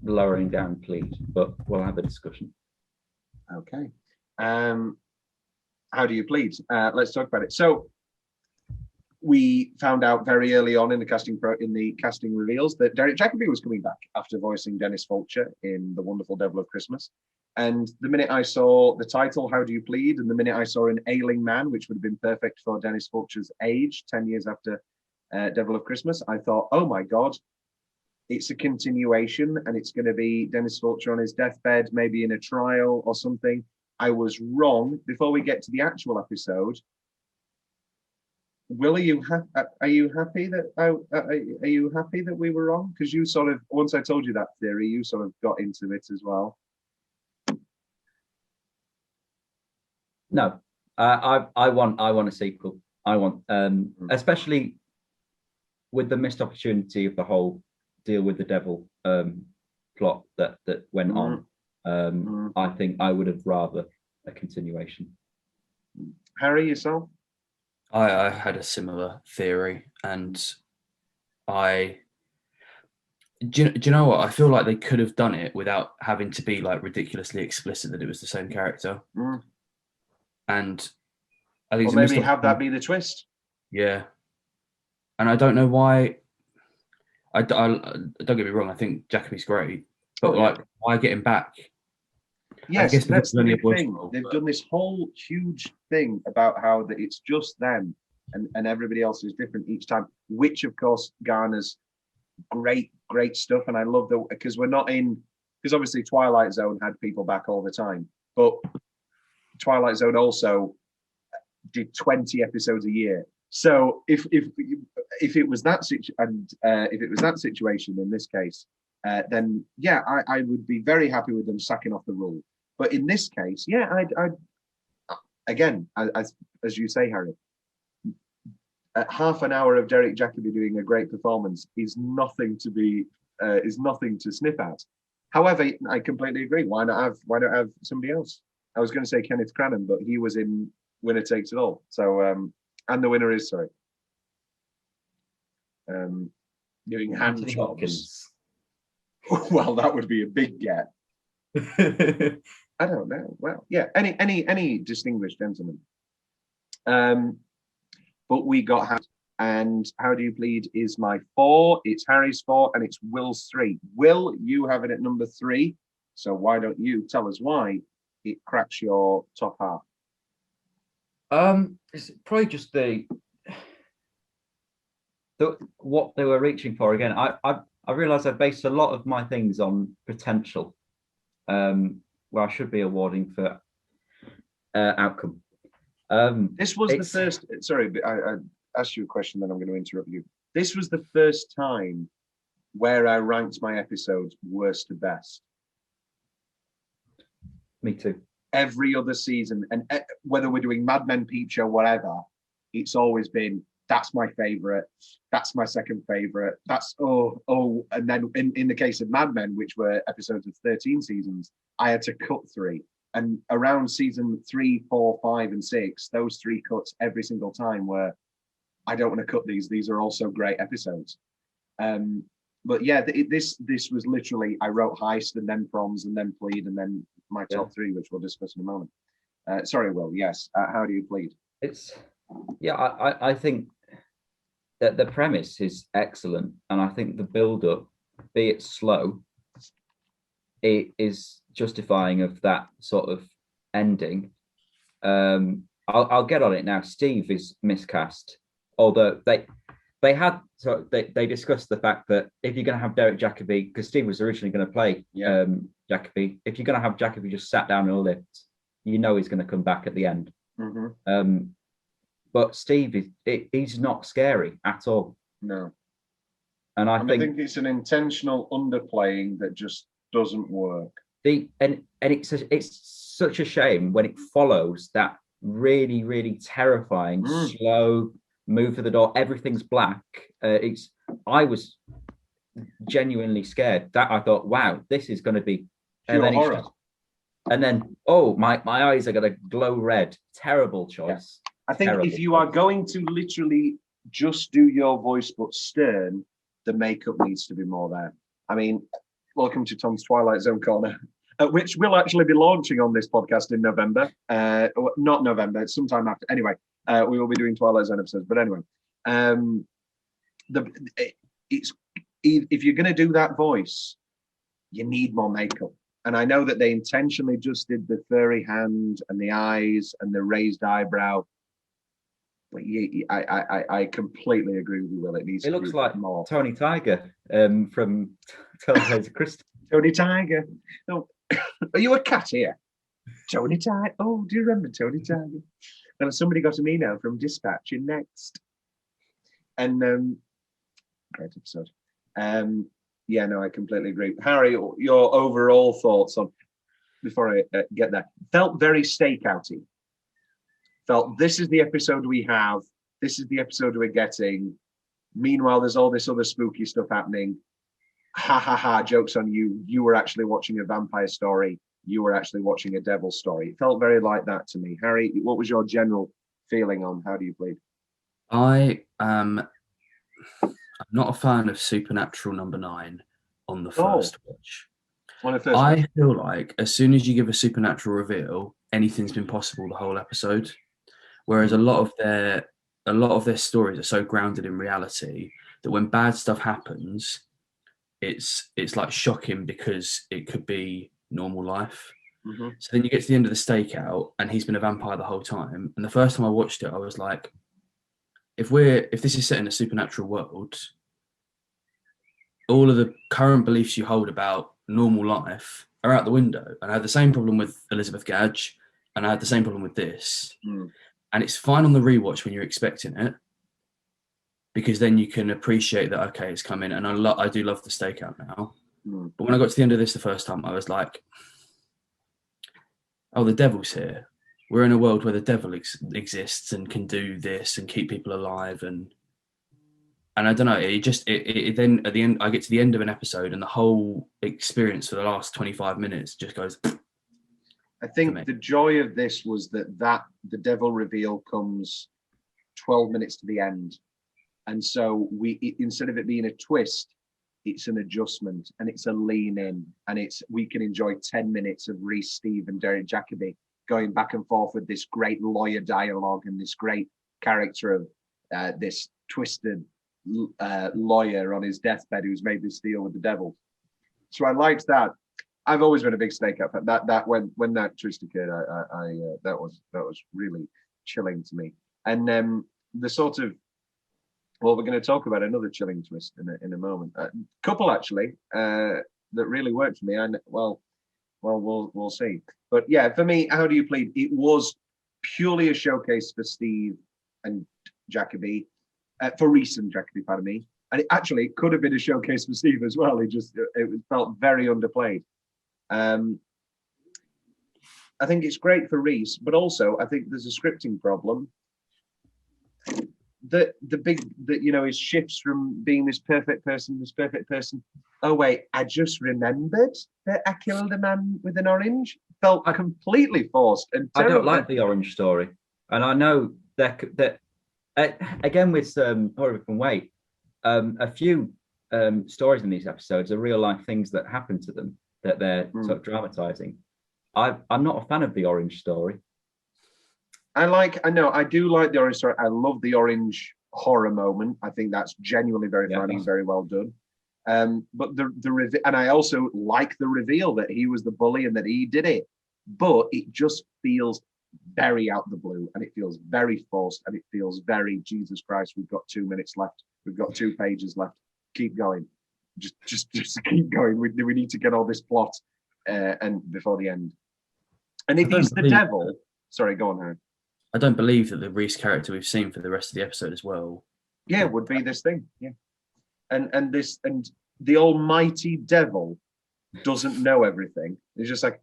lowering down Plead, but we'll have a discussion. Okay. How Do You Plead? Let's talk about it. So we found out very early on in the casting reveals that Derek Jacobi was coming back after voicing Dennis Fulcher in The Wonderful Devil of Christmas. And the minute I saw the title, How Do You Plead, and the minute I saw an ailing man, which would have been perfect for Dennis Fulcher's age, 10 years after Devil of Christmas, I thought, oh my God, it's a continuation and it's going to be Dennis Fulcher on his deathbed, maybe in a trial or something. I was wrong. Before we get to the actual episode, Will, are you happy that we were wrong? Because you sort of, once I told you that theory, you sort of got into it as well. No, I want a sequel. I want, especially with the missed opportunity of the whole deal with the devil plot that went on. I think I would have rather a continuation. Harry, yourself? I had a similar theory, and do you know what? I feel like they could have done it without having to be like ridiculously explicit that it was the same character. And I think, or maybe have that be the twist. Yeah, and I don't know why. I don't get me wrong. I think Jacobi's great, but why get him back? Yes, that's the big thing. They've done this whole huge thing about how that it's just them and everybody else is different each time, which of course garners great stuff. And I love that because we're not in, because obviously Twilight Zone had people back all the time, but Twilight Zone also did 20 episodes a year. So if it was that situation in this case, then yeah, I would be very happy with them sacking off the rule. But in this case, yeah, I again, as you say, Harry, half an hour of Derek Jacobi doing a great performance is nothing to sniff at. However, I completely agree. Why not have somebody else? I was going to say Kenneth Branagh, but he was in Winner Takes It All. So and the winner is doing hand jobs. Well, that would be a big get. I don't know. Well, yeah, any distinguished gentleman. But we got and How Do You Plead is my 4. It's Harry's 4 and it's Will's 3. Will, you have it at number 3. So why don't you tell us why it cracks your top half? It's probably just the what they were reaching for. Again, I realized I based a lot of my things on potential, where I should be awarding for outcome. This was the It's- first. Sorry, I asked you a question, then I'm going to interrupt you. This was the first time where I ranked my episodes worst to best. Me too. Every other season, and whether we're doing Mad Men, Peep Show, whatever, it's always been that's my favorite, that's my second favorite, that's and then in the case of Mad Men, which were episodes of 13 seasons, I had to cut 3, and around season 3, 4, 5, and 6, those 3 cuts every single time were, I don't want to cut these are also great episodes. But yeah, this was literally, I wrote Heist and then Proms and then Plead and then my top 3, which we'll discuss in a moment. Sorry, Will, yes. How do you plead? I think that the premise is excellent, and I think the build-up, be it slow, it is justifying of that sort of ending. I'll get on it now. Steve is miscast, although they discussed the fact that if you're going to have Derek Jacobi, because Steve was originally going to play Jacobi, if you're going to have Jacobi just sat down in a lift, you know he's going to come back at the end. Mm-hmm. But Steve he's not scary at all. No. And I think it's an intentional underplaying that just doesn't work. It's such a shame when it follows that really, really terrifying, slow move to the door. Everything's black. I was genuinely scared. That I thought, wow, this is going to be. Pure horror. And then, my eyes are going to glow red. Terrible choice. Yeah. I think if you are going to literally just do your voice but stern, the makeup needs to be more there. I mean, welcome to Tom's Twilight Zone Corner, which will actually be launching on this podcast in November. Not November, sometime after. Anyway, we will be doing Twilight Zone episodes. But anyway, if you're going to do that voice, you need more makeup. And I know that they intentionally just did the furry hand and the eyes and the raised eyebrow. But I completely agree with you, Will. It looks like more. Tony Tiger from Telltales of Crystal. Tony Tiger. No, are you a cat here? Tony Tiger. Oh, do you remember Tony Tiger? And somebody got an email from Dispatch in Next. And great episode. Yeah, no, I completely agree. Harry, your overall thoughts on, before I get there, felt very stakeouty. Felt this is the episode we have. This is the episode we're getting. Meanwhile, there's all this other spooky stuff happening. Ha ha ha, joke's on you. You were actually watching a vampire story. You were actually watching a devil story. It felt very like that to me. Harry, what was your general feeling on How Do You Plead? I am not a fan of Supernatural number 9 on the first watch. I feel like as soon as you give a supernatural reveal, anything's been possible the whole episode. Whereas a lot of their stories are so grounded in reality that when bad stuff happens, it's like shocking because it could be normal life. Mm-hmm. So then you get to the end of the stakeout and he's been a vampire the whole time. And the first time I watched it, I was like, if this is set in a supernatural world, all of the current beliefs you hold about normal life are out the window. And I had the same problem with Elizabeth Gadge, and I had the same problem with this. And it's fine on the rewatch when you're expecting it, because then you can appreciate that, okay, it's coming. And I do love the stakeout now. But when I got to the end of this the first time, I was like, oh, the devil's here. We're in a world where the devil exists and can do this and keep people alive. And I don't know, it then at the end, I get to the end of an episode and the whole experience for the last 25 minutes just goes. I think the joy of this was that the devil reveal comes 12 minutes to the end. And so instead of it being a twist, it's an adjustment and it's a lean in, and we can enjoy 10 minutes of Reese, Steve and Derek Jacobi going back and forth with this great lawyer dialogue and this great character of this twisted lawyer on his deathbed who's made this deal with the devil. So I liked that. I've always been a big stakeout. That when that twist occurred, that was really chilling to me. And the sort of, well, we're going to talk about another chilling twist in a moment. Couple actually that really worked for me. And well, we'll see. But yeah, for me, How Do You Plead? It was purely a showcase for Steve and Jacoby, for Reese and Jacoby, pardon me. And it could have been a showcase for Steve as well. It felt very underplayed. I think it's great for Reese, but also I think there's a scripting problem. His shifts from being this perfect person. Oh wait, I just remembered that I killed a man with an orange. Felt completely forced and terrible. I don't like the orange story, and I know that again with Horror from Wait, a few stories in these episodes are real life things that happen to them that they're sort of dramatizing. I'm not a fan of the orange story. I do like the orange story. I love the orange horror moment. I think that's genuinely very funny, very well done. But and I also like the reveal that he was the bully and that he did it. But it just feels very out the blue, and it feels very forced, and it feels very Jesus Christ. We've got 2 minutes left. We've got 2 pages left. Keep going. Just keep going. We need to get all this plot and before the end. And if he's the devil, sorry, go on, Harry. I don't believe that the Reese character we've seen for the rest of the episode as well. Yeah, would be this thing. Yeah, and the almighty devil doesn't know everything. He's just like,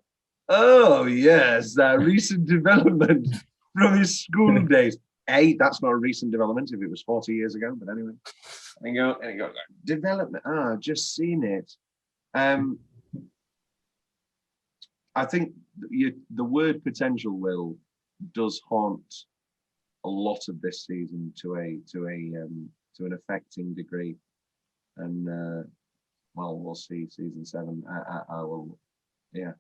oh yes, that recent development from his school days. That's not a recent development if it was 40 years ago. But anyway, and you go development. I've just seen it. I think the word potential does haunt a lot of this season to an affecting degree, and we'll see season 7. I will, yeah.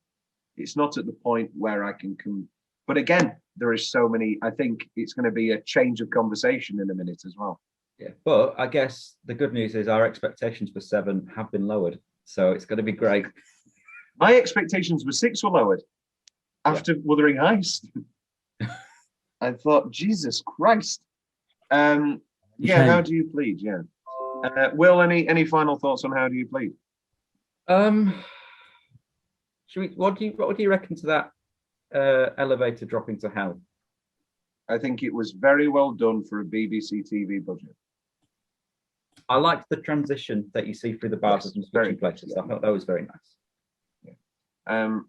It's not at the point where I can come, but again, there is so many. I think it's going to be a change of conversation in a minute as well. Yeah, but I guess the good news is our expectations for 7 have been lowered, so it's going to be great. My expectations for 6 were lowered after Wuthering Heights. I thought, Jesus Christ. How do you plead? Yeah. Will, any final thoughts on How Do You Plead? What do you reckon to that elevator dropping to hell? I think it was very well done for a BBC TV budget. I liked the transition that you see through the bars and switching places. I thought that was very nice. For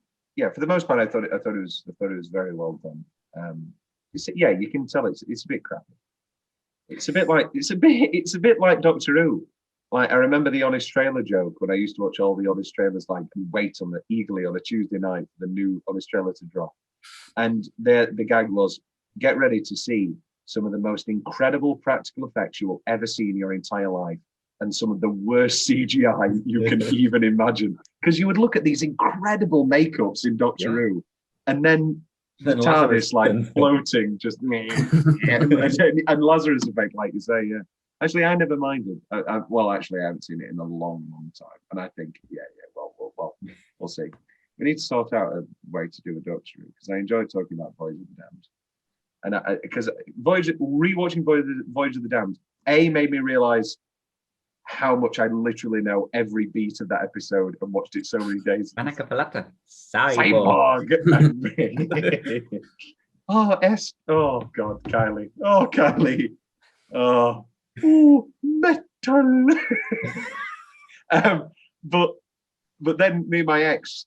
the most part, I thought it was very well done. You can tell it's a bit crappy. It's a bit like Doctor Who. Like, I remember the Honest Trailer joke when I used to watch all the Honest Trailers, like, and wait eagerly on a Tuesday night for the new Honest Trailer to drop. And the gag was, get ready to see some of the most incredible practical effects you will ever see in your entire life, and some of the worst CGI you can even imagine. Because you would look at these incredible makeups in Doctor Who, and then the TARDIS like floating, just and Lazarus effect, like you say, yeah. Actually, I never minded. I haven't seen it in a long, long time, and I think, well, we'll see. We need to sort out a way to do a Doctor Who, because I enjoy talking about Voyage of the Damned, and because rewatching Voyage of the Damned, made me realise how much I literally know every beat of that episode and watched it so many days. Manacapalata. Cyborg. Oh God, Kylie. Oh, Kylie. Oh, metal. But then me and my ex,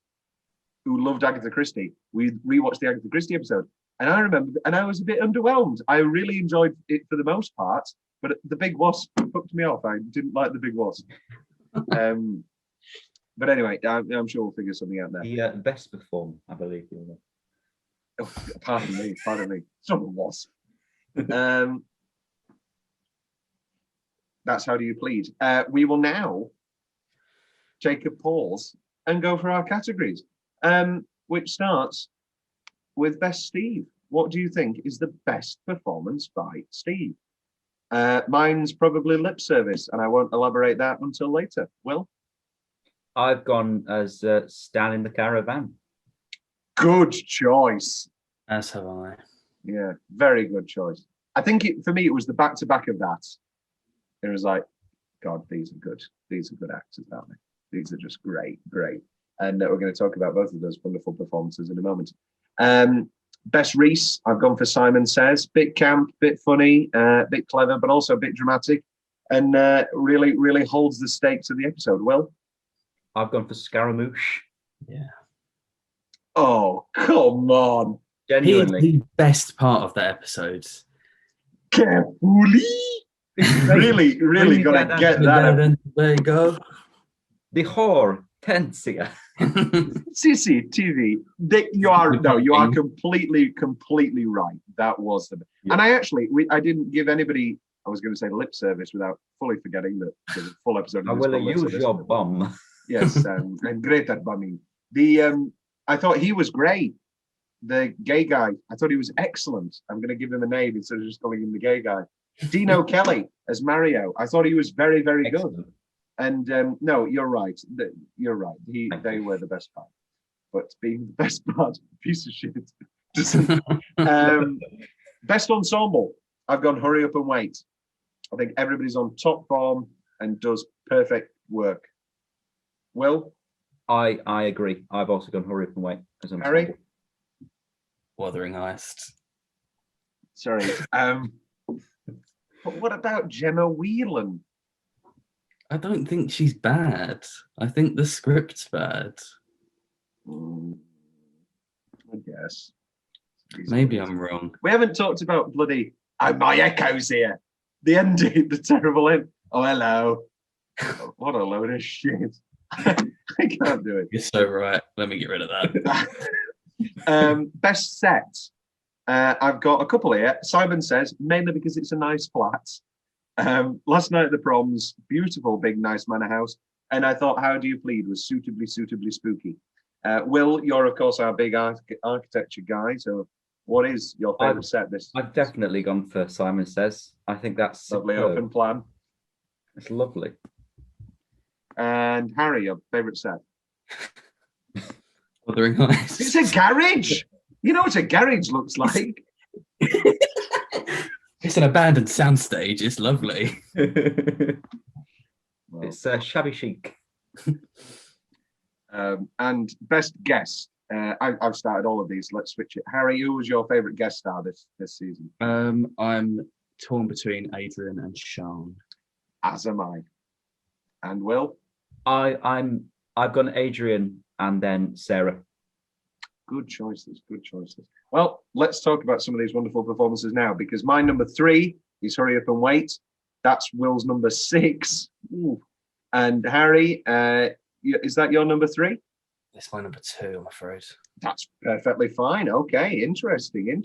who loved Agatha Christie, we rewatched the Agatha Christie episode, and I remember, and I was a bit underwhelmed. I really enjoyed it for the most part, but the Big Wasp fucked me off. I didn't like the Big Wasp. But anyway, I'm sure we'll figure something out there. The best perform, I believe. Oh, pardon me. Someone was. That's How Do You Plead. We will now take a pause and go for our categories, which starts with Best Steve. What do you think is the best performance by Steve? Mine's probably lip service, and I won't elaborate that until later. Will? I've gone as Stan in the Caravan. Good choice. As have I. Yeah, very good choice. I think for me, it was the back-to-back of that. It was like, God, these are good. These are good actors, aren't they? These are just great. And we're going to talk about both of those wonderful performances in a moment. Best Reese, I've gone for Simon Says. Bit camp, bit funny, bit clever, but also a bit dramatic, and really, really holds the stakes of the episode. Will? I've gone for Scaramouche. Yeah. Oh, come on. Genuinely. He's the best part of that episode. Carefully. Really, really got to get that. There you go. The Hortensia. CCTV. You are completely right. That was the. Yeah. And I didn't give anybody. I was going to say lip service without fully forgetting that there's a full episode. I will use your bum. Yes, and great at bumming. I thought he was great. The gay guy. I thought he was excellent. I'm going to give him a name instead of just calling him the gay guy. Dino Kelly as Mario. I thought he was very, very Excellent. good. And no, you're right. You're right. They were the best part. But being the best part, piece of shit. Best ensemble. I've gone Hurry Up and Wait. I think everybody's on top form and does perfect work. Will? I agree. I've also gone Hurry Up and Wait. As an Harry? ensemble. Wuthering Heist. Sorry. But what about Gemma Whelan? I don't think she's bad. I think the script's bad. I guess. Maybe I'm wrong. We haven't talked about bloody my echoes here. The ending, the terrible end. Oh, hello. What a load of shit. I can't do it. You're so right. Let me get rid of that. Best set. I've got a couple here. Simon Says, mainly because it's a nice flat. Last Night at the Proms, beautiful, big, nice manor house. And I thought How Do You Plead was suitably spooky. Will, you're, of course, our big architecture guy. So what is your favourite set? I've definitely gone for Simon Says. I think that's lovely superb. open plan. It's lovely. And Harry, your favourite set? Wuthering Heist. It's a garage. You know what a garage looks like? It's an abandoned soundstage. It's lovely. It's shabby chic. And best guest. I've started all of these. Let's switch it. Harry, who was your favourite guest star this season? I'm torn between Adrian and Sean. As am I. And Will? I've gone Adrian and then Sarah. Good choices. Well, let's talk about some of these wonderful performances now, because my number 3 is Hurry Up and Wait. That's Will's number 6. Ooh. And Harry, is that your number 3? It's my number 2, I'm afraid. That's perfectly fine. Okay, interesting.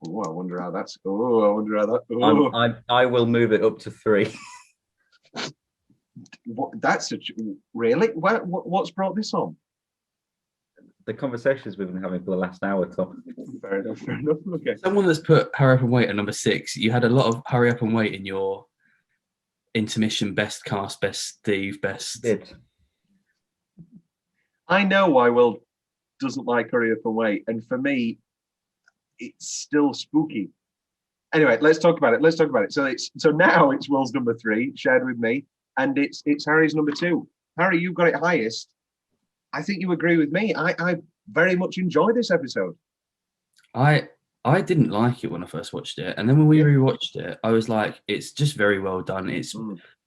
Oh, I wonder how that's. I will move it up to 3. That's really. What's brought this on? The conversations we've been having for the last hour, Tom. Fair enough. Okay. Someone that's put Hurry Up and Wait at number 6. You had a lot of Hurry Up and Wait in your intermission. Best cast, best Steve, best. Did. I know why Will doesn't like Hurry Up and Wait, and for me, it's still spooky. Anyway, let's talk about it. So now it's Will's number 3, shared with me, and it's Harry's number 2. Harry, you got it highest. I think you agree with me. I very much enjoy this episode. I didn't like it when I first watched it, and then when we rewatched it, I was like, it's just very well done. It's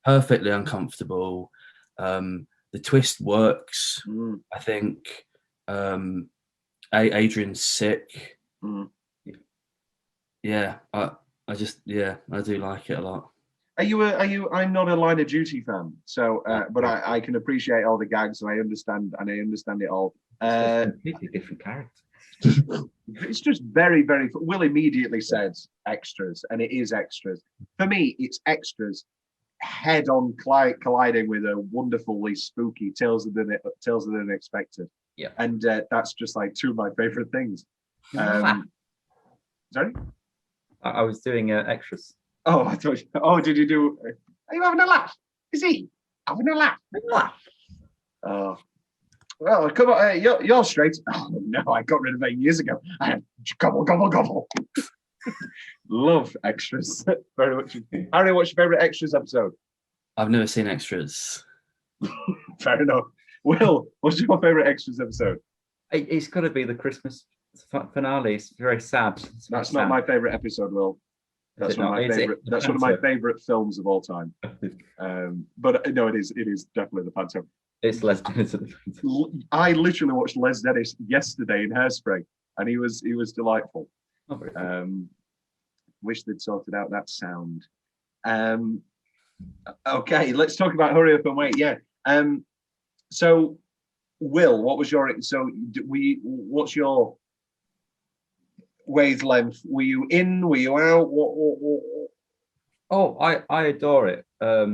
perfectly uncomfortable. The twist works. I think Adrian's sick. Yeah, I do like it a lot. Are you? I'm not a Line of Duty fan, so but I can appreciate all the gags and I understand it all. It's a completely different character. It's just very, very. Will immediately says extras, and it is extras. For me, it's extras head-on colliding with a wonderfully spooky Tales of the Unexpected. Yeah, and that's just like 2 of my favorite things. Sorry, I was doing extras. Oh, I thought. Oh, did you do? Are you having a laugh? Is he having a laugh? Oh, well, come on, you're straight. Oh no, I got rid of it years ago. Gobble. Love extras very much. Harry, what's your favourite extras episode? I've never seen extras. Fair enough. Will, what's your favourite extras episode? It's got to be the Christmas finale is very sad. That's not my favorite episode, Will. That's one of my favorite. That's one of my favorite films of all time. But no, it is definitely the Panto. It's Les Dennis. I literally watched Les Dennis yesterday in Hairspray, and he was delightful. Wish they'd sorted out that sound. Okay, let's talk about Hurry Up and Wait. Yeah. So, Will, what's your wavelength? Were you in? Were you out? What? Oh, I adore it. I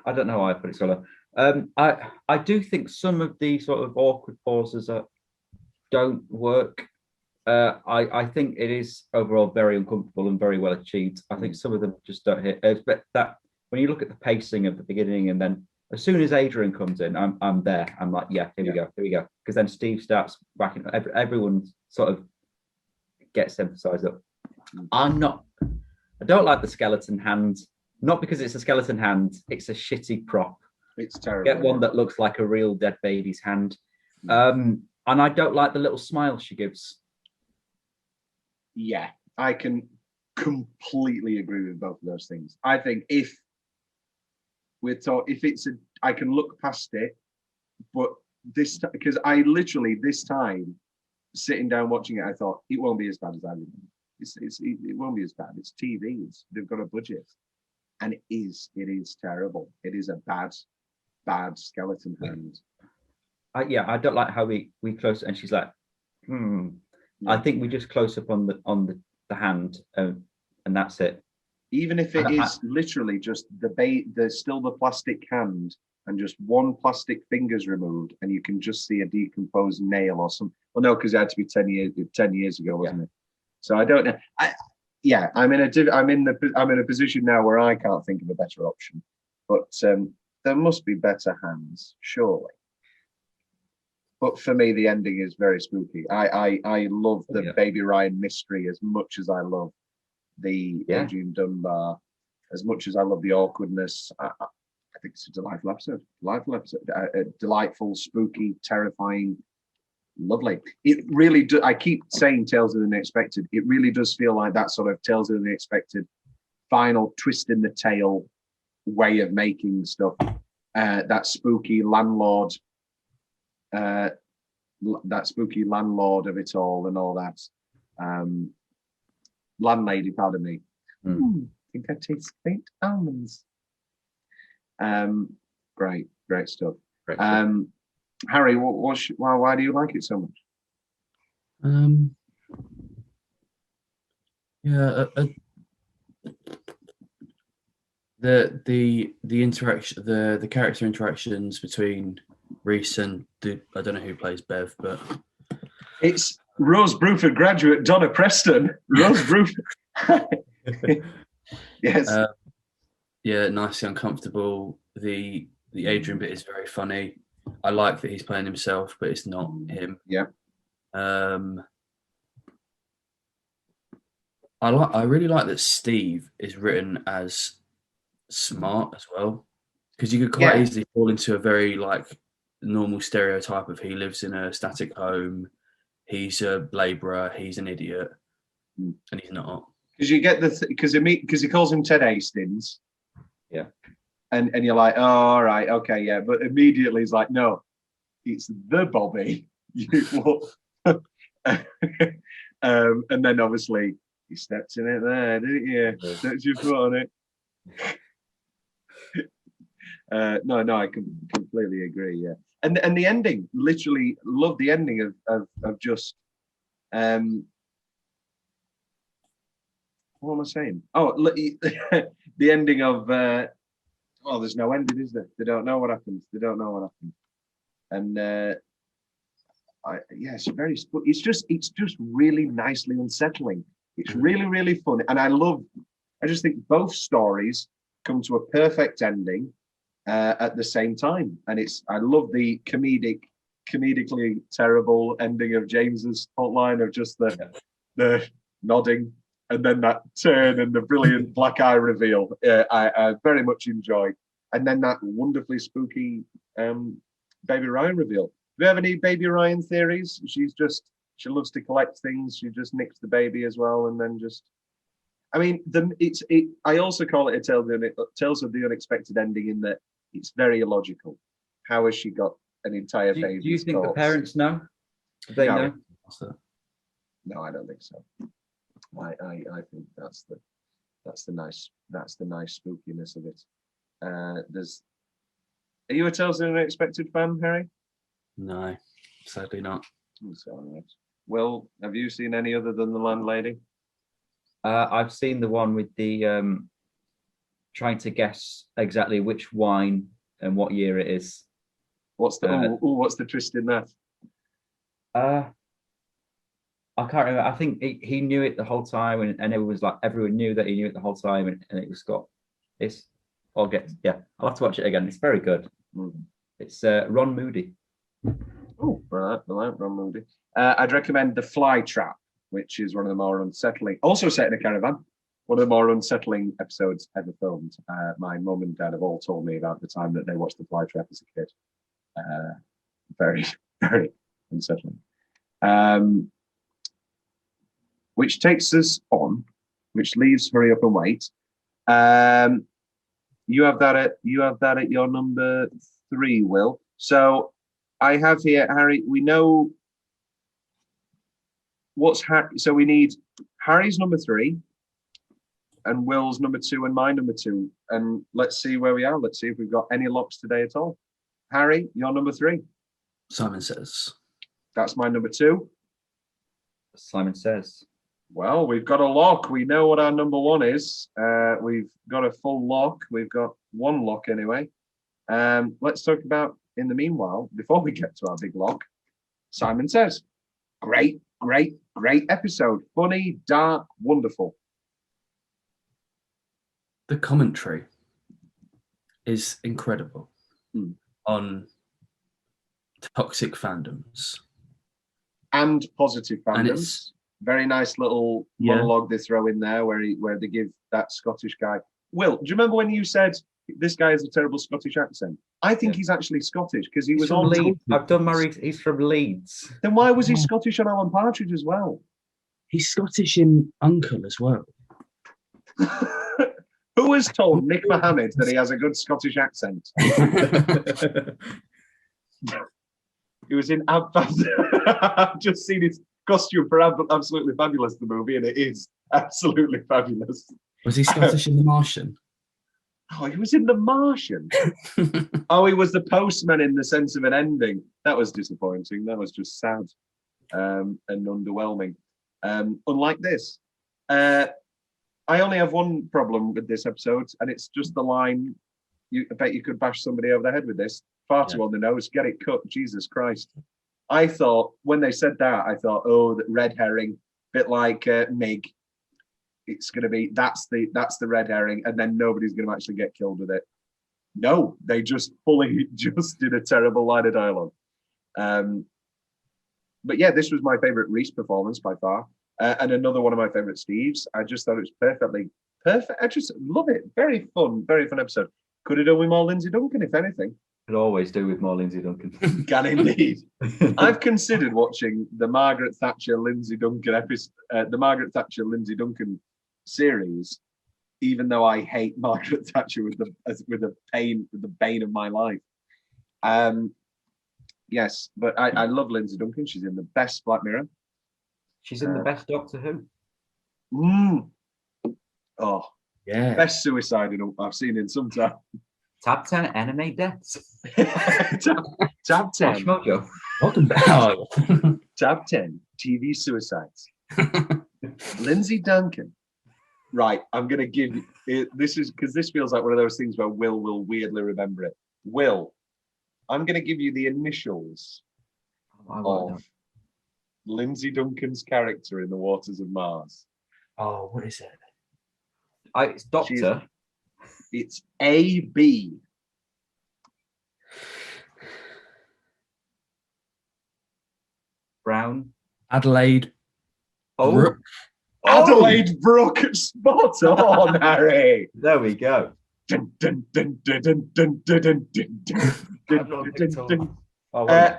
don't know how I put it, Scholar. I do think some of the sort of awkward pauses don't work. I think it is overall very uncomfortable and very well achieved. I think some of them just don't hit. But that when you look at the pacing of the beginning, and then as soon as Adrian comes in, I'm there. I'm like, yeah, here we go. Because then Steve starts backing. Everyone sort of gets emphasized up. I don't like the skeleton hand. Not because it's a skeleton hand. It's a shitty prop. It's terrible. Get one that looks like a real dead baby's hand. And I don't like the little smile she gives. Yeah, I can completely agree with both of those things. I think if I can look past it, but because I literally this time sitting down watching it, I thought it won't be as bad as I remember. It won't be as bad. It's TV. They've got a budget, and it is terrible. It is a bad skeleton hand. I don't like how we close, and she's like, I think we just close up on the hand, and that's it. Even if it is literally just there's still the plastic hand and just one plastic finger's removed, and you can just see a decomposed nail or something. Well, no, because it had to be 10 years ago, wasn't it? So I don't know. I'm in a position now where I can't think of a better option, but there must be better hands, surely. But for me, the ending is very spooky. I love the Baby Ryan mystery as much as I love the Adrian Dunbar, as much as I love the awkwardness. I think it's a delightful episode. Delightful, spooky, terrifying, lovely. It really do. I keep saying Tales of the Unexpected. It really does feel like that sort of Tales of the Unexpected final twist in the tail way of making stuff. That spooky landlord. That spooky landlord of it all and all that. Landlady, pardon me. I think I taste faint almonds. Great stuff. Harry, why do you like it so much? The interaction, the character interactions between Reese and I don't know who plays Bev, but it's Rose Bruford graduate Donna Preston. Rose Bruford. Yes. Nicely uncomfortable. The Adrian bit is very funny. I like that he's playing himself, but it's not him. Yeah. I really like that Steve is written as smart as well, because you could quite easily fall into a very normal stereotype of he lives in a static home, he's a labourer, he's an idiot, and he's not. Because you get because he calls him Ted Hastings. Yeah. And you're like, oh, all right, okay, yeah. But immediately he's like, no, it's the Bobby. And then obviously you stepped in it there, didn't you? Stepped your foot on it. No, I completely agree. Yeah, and the ending, literally love the ending of just what am I saying? Oh, the ending of there's no ending, is there? They don't know what happens. And it's just really nicely unsettling. It's really, really fun, and I just think both stories come to a perfect ending at the same time, and I love the comedically terrible ending of James's hotline of just the nodding and then that turn and the brilliant black eye reveal. I very much enjoy, and then that wonderfully spooky Baby Ryan reveal. Do you have any Baby Ryan theories? She loves to collect things. She just nicks the baby as well, and then just. I mean, I also call it a Tales of the Unexpected Ending in that it's very illogical. How has she got an entire baby? Do you think the parents know? Do they know? No, I don't think so. I think that's the nice spookiness of it. Are you a Tales of the Unexpected fan, Harry? No, sadly not. That's all right. Will, have you seen any other than The Landlady? I've seen the one with the trying to guess exactly which wine and what year it is. What's the twist in that? I can't remember. I think he knew it the whole time, and it was like everyone knew that he knew it the whole time, and it was got this. I'll have to watch it again. It's very good. It's Ron Moody. Oh, right, Ron Moody. I'd recommend The Fly Trap, which is one of the more unsettling, also set in a caravan, one of the more unsettling episodes ever filmed. My mum and dad have all told me about the time that they watched The Fly Trap as a kid. Very, very unsettling. Which takes us on, which leaves Hurry Up and Wait. You have that at your number 3, Will. So I have here, Harry, we know what's Harry. So we need Harry's number 3 and Will's number 2 and my number 2. And let's see where we are. Let's see if we've got any locks today at all. Harry, your number 3. Simon Says. That's my number 2. Simon Says. Well, we've got a lock. We know what our number 1 is. We've got a full lock. We've got one lock anyway. Let's talk about, in the meanwhile, before we get to our big lock, Simon Says. Great episode. Funny, dark, wonderful. The commentary is incredible on toxic fandoms. And positive fandoms. And it's very nice little monologue they throw in there where they give that Scottish guy. Will, do you remember when you said this guy has a terrible Scottish accent? I think he's actually Scottish because he was on Leeds. I've done my. He's from Leeds. Then why was he Scottish on Alan Partridge as well? He's Scottish in Uncle as well. Who has told Nick Mohammed that he has a good Scottish accent? He was in I've just seen his costume for Absolutely Fabulous, the movie, and it is absolutely fabulous. Was he Scottish in The Martian? Oh, he was in The Martian. Oh, he was the postman in The Sense of an Ending. That was disappointing. That was just sad and underwhelming. Unlike this. I only have one problem with this episode, and it's just the line, I bet you could bash somebody over the head with this. Far too on the nose. Get it cut. Jesus Christ. I thought, when they said that, I thought, oh, that red herring, bit like Mig. It's going to be, that's the red herring, and then nobody's going to actually get killed with it. No, they just fully just did a terrible line of dialogue. But yeah, this was my favourite Reese performance by far. And another one of my favourite Steves. I just thought it was perfect. I just love it. Very fun episode. Could have done with more Lindsay Duncan, if anything. Could always do with more Lindsay Duncan. Can indeed. I've considered watching the Margaret Thatcher Lindsay Duncan series, even though I hate Margaret Thatcher with the bane of my life. Yes, but I love Lindsay Duncan. She's in the best Black Mirror. She's in the best Doctor Who. Oh, yeah. Best suicide I've seen in some time. Top 10 anime deaths. Top 10. Mojo. Welcome back. Top 10 TV suicides. Lindsay Duncan. Right, I'm going to give you, this is because this feels like one of those things where Will weirdly remember it. Will, I'm going to give you the initials of Lindsay Duncan's character in The Waters of Mars. Oh, what is it? It's Doctor. It's AB. Brown. Adelaide. Oh. Brooke. Adelaide Brooke. Spot on, Harry. There we go. Dun, dun, dun, dun, dun, dun, dun, dun, dun, dun, dun, dun, dun.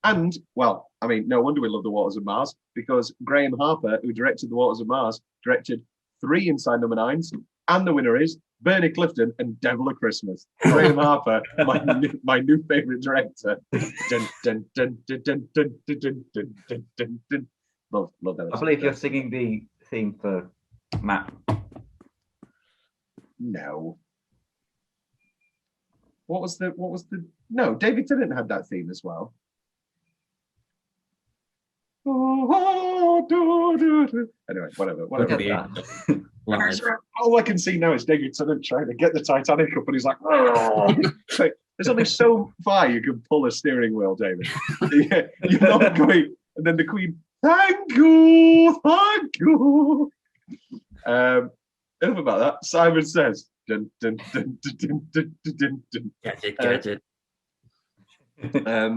And, well, I mean, no wonder we love The Waters of Mars, because Graham Harper, who directed The Waters of Mars, directed 3 Inside Number 9s, and the winner is Bernie Clifton and Devil of Christmas. Graham Harper, my new favourite director. Dun, dun, dun, dun, dun, dun, dun, dun, dun, dun, dun, dun. Love that. I believe you're singing the theme for Matt. No. What was the? No, David Tennant had that theme as well. Anyway, whatever. All I can see now is David Tennant trying to get the Titanic up, and he's like, there's only so far you can pull a steering wheel, David. You're not going. And then the Queen, thank you. Enough about that. Simon says, dun, dun, dun, dun, dun, dun, dun, dun. Get it.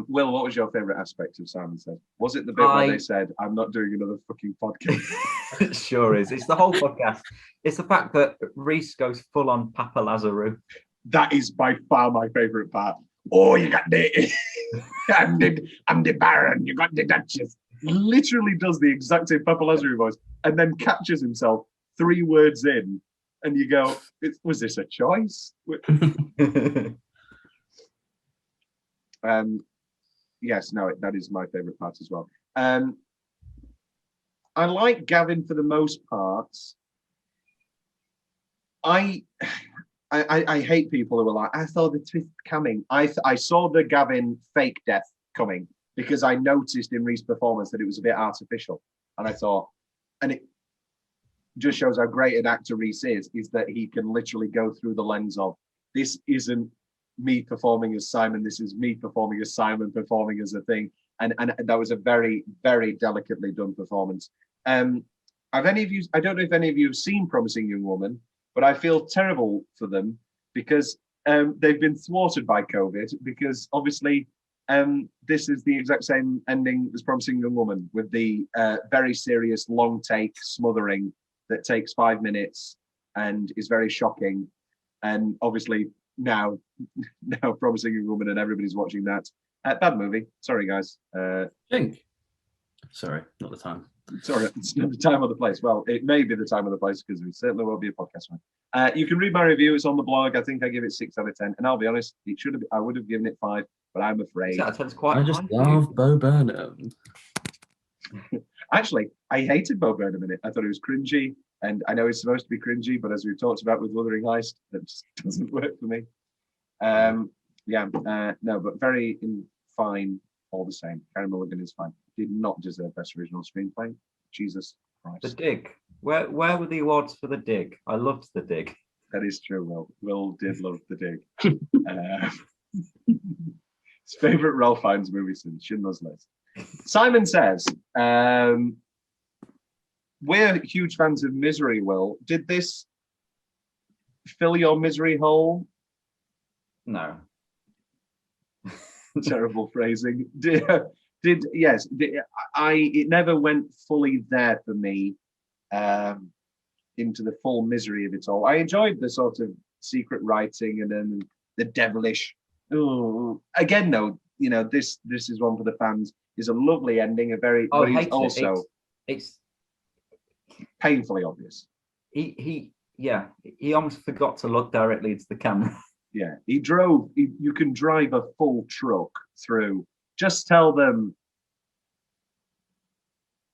Will, what was your favourite aspect of Simon Says? Was it the bit where they said, I'm not doing another fucking podcast? It sure is. It's the whole podcast. It's the fact that Reese goes full on Papa Lazarou. That is by far my favourite part. Oh, you got the I'm the Baron, you got the Duchess. Literally does the exact same Papa Lazarou voice and then catches himself 3 words in, and you go, was this a choice? Yes, no, that is my favourite part as well. I like Gavin for the most parts. I hate people who are like, I saw the twist coming. I saw the Gavin fake death coming because I noticed in Reese's performance that it was a bit artificial, and I thought, and it just shows how great an actor Reese is that he can literally go through the lens of, this isn't me performing as Simon, this is me performing as Simon performing as a thing, and that was a very, very delicately done performance. I don't know if any of you have seen Promising Young Woman, but I feel terrible for them because they've been thwarted by COVID, because obviously this is the exact same ending as Promising Young Woman, with the very serious long take smothering that takes 5 minutes and is very shocking. And obviously now Promising Young Woman, and everybody's watching that. Bad movie. Sorry, guys. Sorry, not the time. Sorry, it's not the time or the place. Well, it may be the time or the place, because it certainly won't be a podcast one. You can read my review. It's on the blog. I think I give it 6 out of 10. And I'll be honest, I would have given it 5, but I'm afraid. I just love Bo Burnham. Actually, I hated Bo Burnham in it. I thought it was cringy, and I know it's supposed to be cringy, but as we've talked about with Wuthering Heist, that just doesn't work for me. No, but very fine all the same. Karen Mulligan is fine. Did not deserve Best Original Screenplay. Jesus Christ. The Dig. Where were the awards for The Dig? I loved The Dig. That is true, Will. Will did love The Dig. His favourite Ralph Fiennes movie since Schindler's List. Simon says, we're huge fans of Misery, Will. Did this fill your misery hole? No. Terrible phrasing. It never went fully there for me, into the full misery of it all. I enjoyed the sort of secret writing and then the devilish. Again, though, this is one for the fans. Is a lovely ending, It's painfully obvious. He almost forgot to look directly into the camera. Yeah, you can drive a full truck through. Just tell them,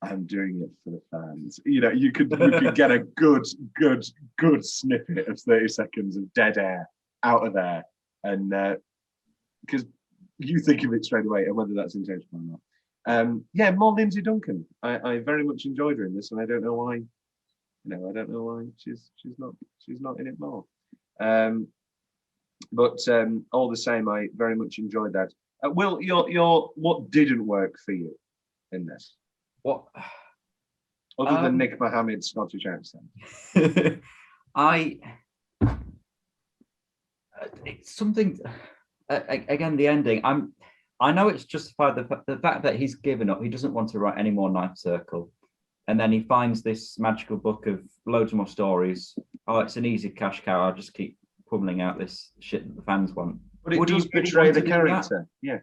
I'm doing it for the fans. You could get a good snippet of 30 seconds of dead air out of there, and because you think of it straight away, and whether that's intentional or not. More Lindsay Duncan. I very much enjoyed her in this, and I don't know why. I don't know why she's not in it more. But all the same, I very much enjoyed that. Will, your what didn't work for you in this? What? Other than Nick Mohammed's Scottish accent. It's something. Again, the ending. I know it's justified the fact that he's given up. He doesn't want to write any more Knife Circle, and then he finds this magical book of loads more stories. Oh, it's an easy cash cow. I'll just keep pummeling out this shit that the fans want. But it does betray the character. Yeah.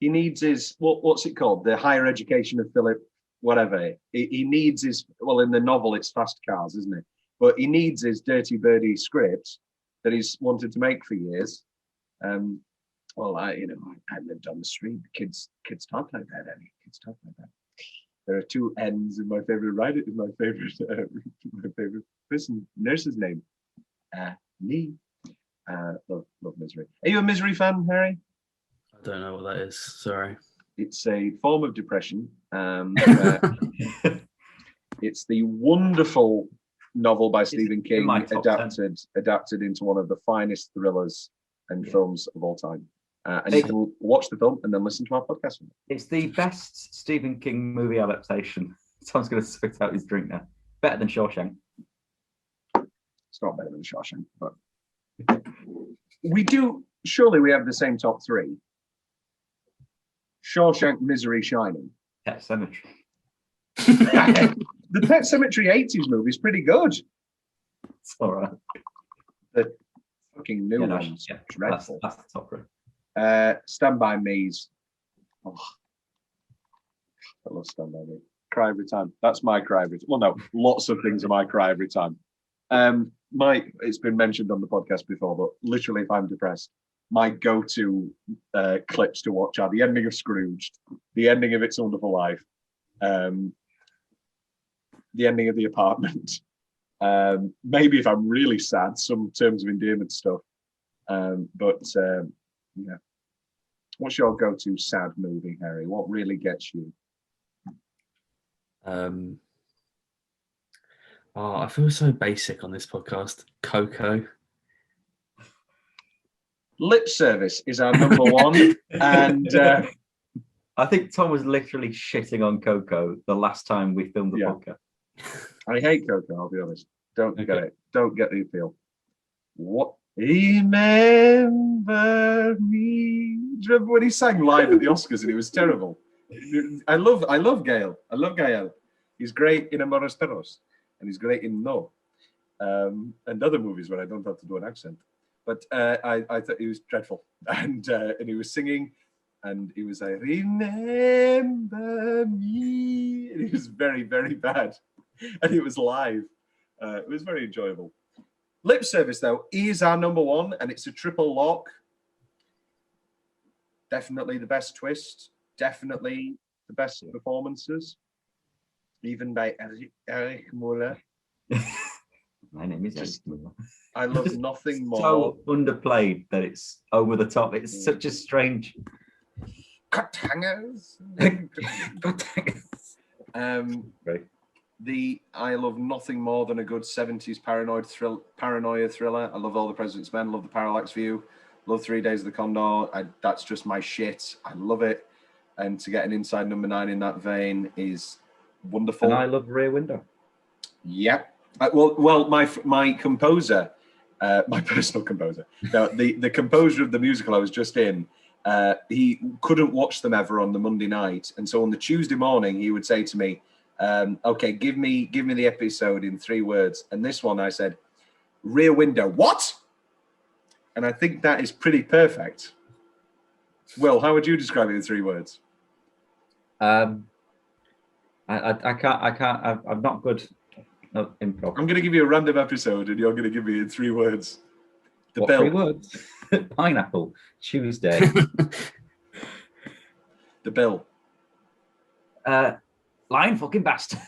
he needs his what's it called? The higher education of Philip, whatever. He needs his in the novel it's fast cars, isn't it? But he needs his Dirty Birdie script that he's wanted to make for years. I lived on the street. Kids talk like that, Eddie. Kids talk like that. There are two N's in my favorite writer. My favorite person nurse's name. Me. Love Misery. Are you a Misery fan, Harry? I don't know what that is. Sorry. It's a form of depression. It's the wonderful novel by Stephen King, adapted into one of the finest thrillers and films of all time. And you can watch the film and then listen to our podcast. It's the best Stephen King movie adaptation. Tom's going to spit out his drink now. Better than Shawshank. It's not better than Shawshank, but we do. Surely we have the same top three. Shawshank, Misery, Shining. Pet Cemetery. The Pet Cemetery 80s movie is pretty good. It's all right. The fucking new one's dreadful. That's the top three. Stand By Me's. Oh, I love Stand By Me. Cry every time. That's my cry every time. Well, no, lots of things are my cry every time. It's been mentioned on the podcast before, but literally, if I'm depressed, my go-to clips to watch are the ending of Scrooged, the ending of It's a Wonderful Life, the ending of The Apartment. Maybe if I'm really sad, some Terms of Endearment stuff. Yeah. What's your go-to sad movie, Harry? What really gets you? I feel so basic on this podcast. Coco. Lip Service is our number one, and I think Tom was literally shitting on Coco the last time we filmed the podcast. I hate Coco, I'll be honest. Don't get it. Don't get the appeal. What? Remember me. Do you remember when he sang live at the Oscars and it was terrible? I love Gael. I love Gael. He's great in Amores Perros and he's great in No. And other movies where I don't have to do an accent. But I thought he was dreadful. And he was singing and he was like, remember me. And he was very, very bad. And it was live. It was very enjoyable. Lip Service, though, is our number one, and it's a triple lock. Definitely the best twist. Definitely the best performances. Even by Eric Muller. My name is Eric Muller. I love nothing more. So underplayed that it's over the top. It's such a strange... Cut hangers. Right. I love nothing more than a good 70s paranoia thriller. I love All the President's Men, love The Parallax View, love 3 Days of the Condor. That's just my shit. I love it. And to get an Inside Number 9 in that vein is wonderful. And I love Rear Window. Yeah. My composer, my personal composer, the composer of the musical I was just in, he couldn't watch them ever on the Monday night. And so on the Tuesday morning, he would say to me, okay, give me the episode in 3 words. And this one I said, Rear Window. What? And I think that is pretty perfect. Will, how would you describe it in 3 words? I can't. I'm not good at improv. I'm going to give you a random episode, and you're going to give me in 3 words. The Bill. 3 words? Pineapple. Tuesday. The Bill. Lying fucking bastard.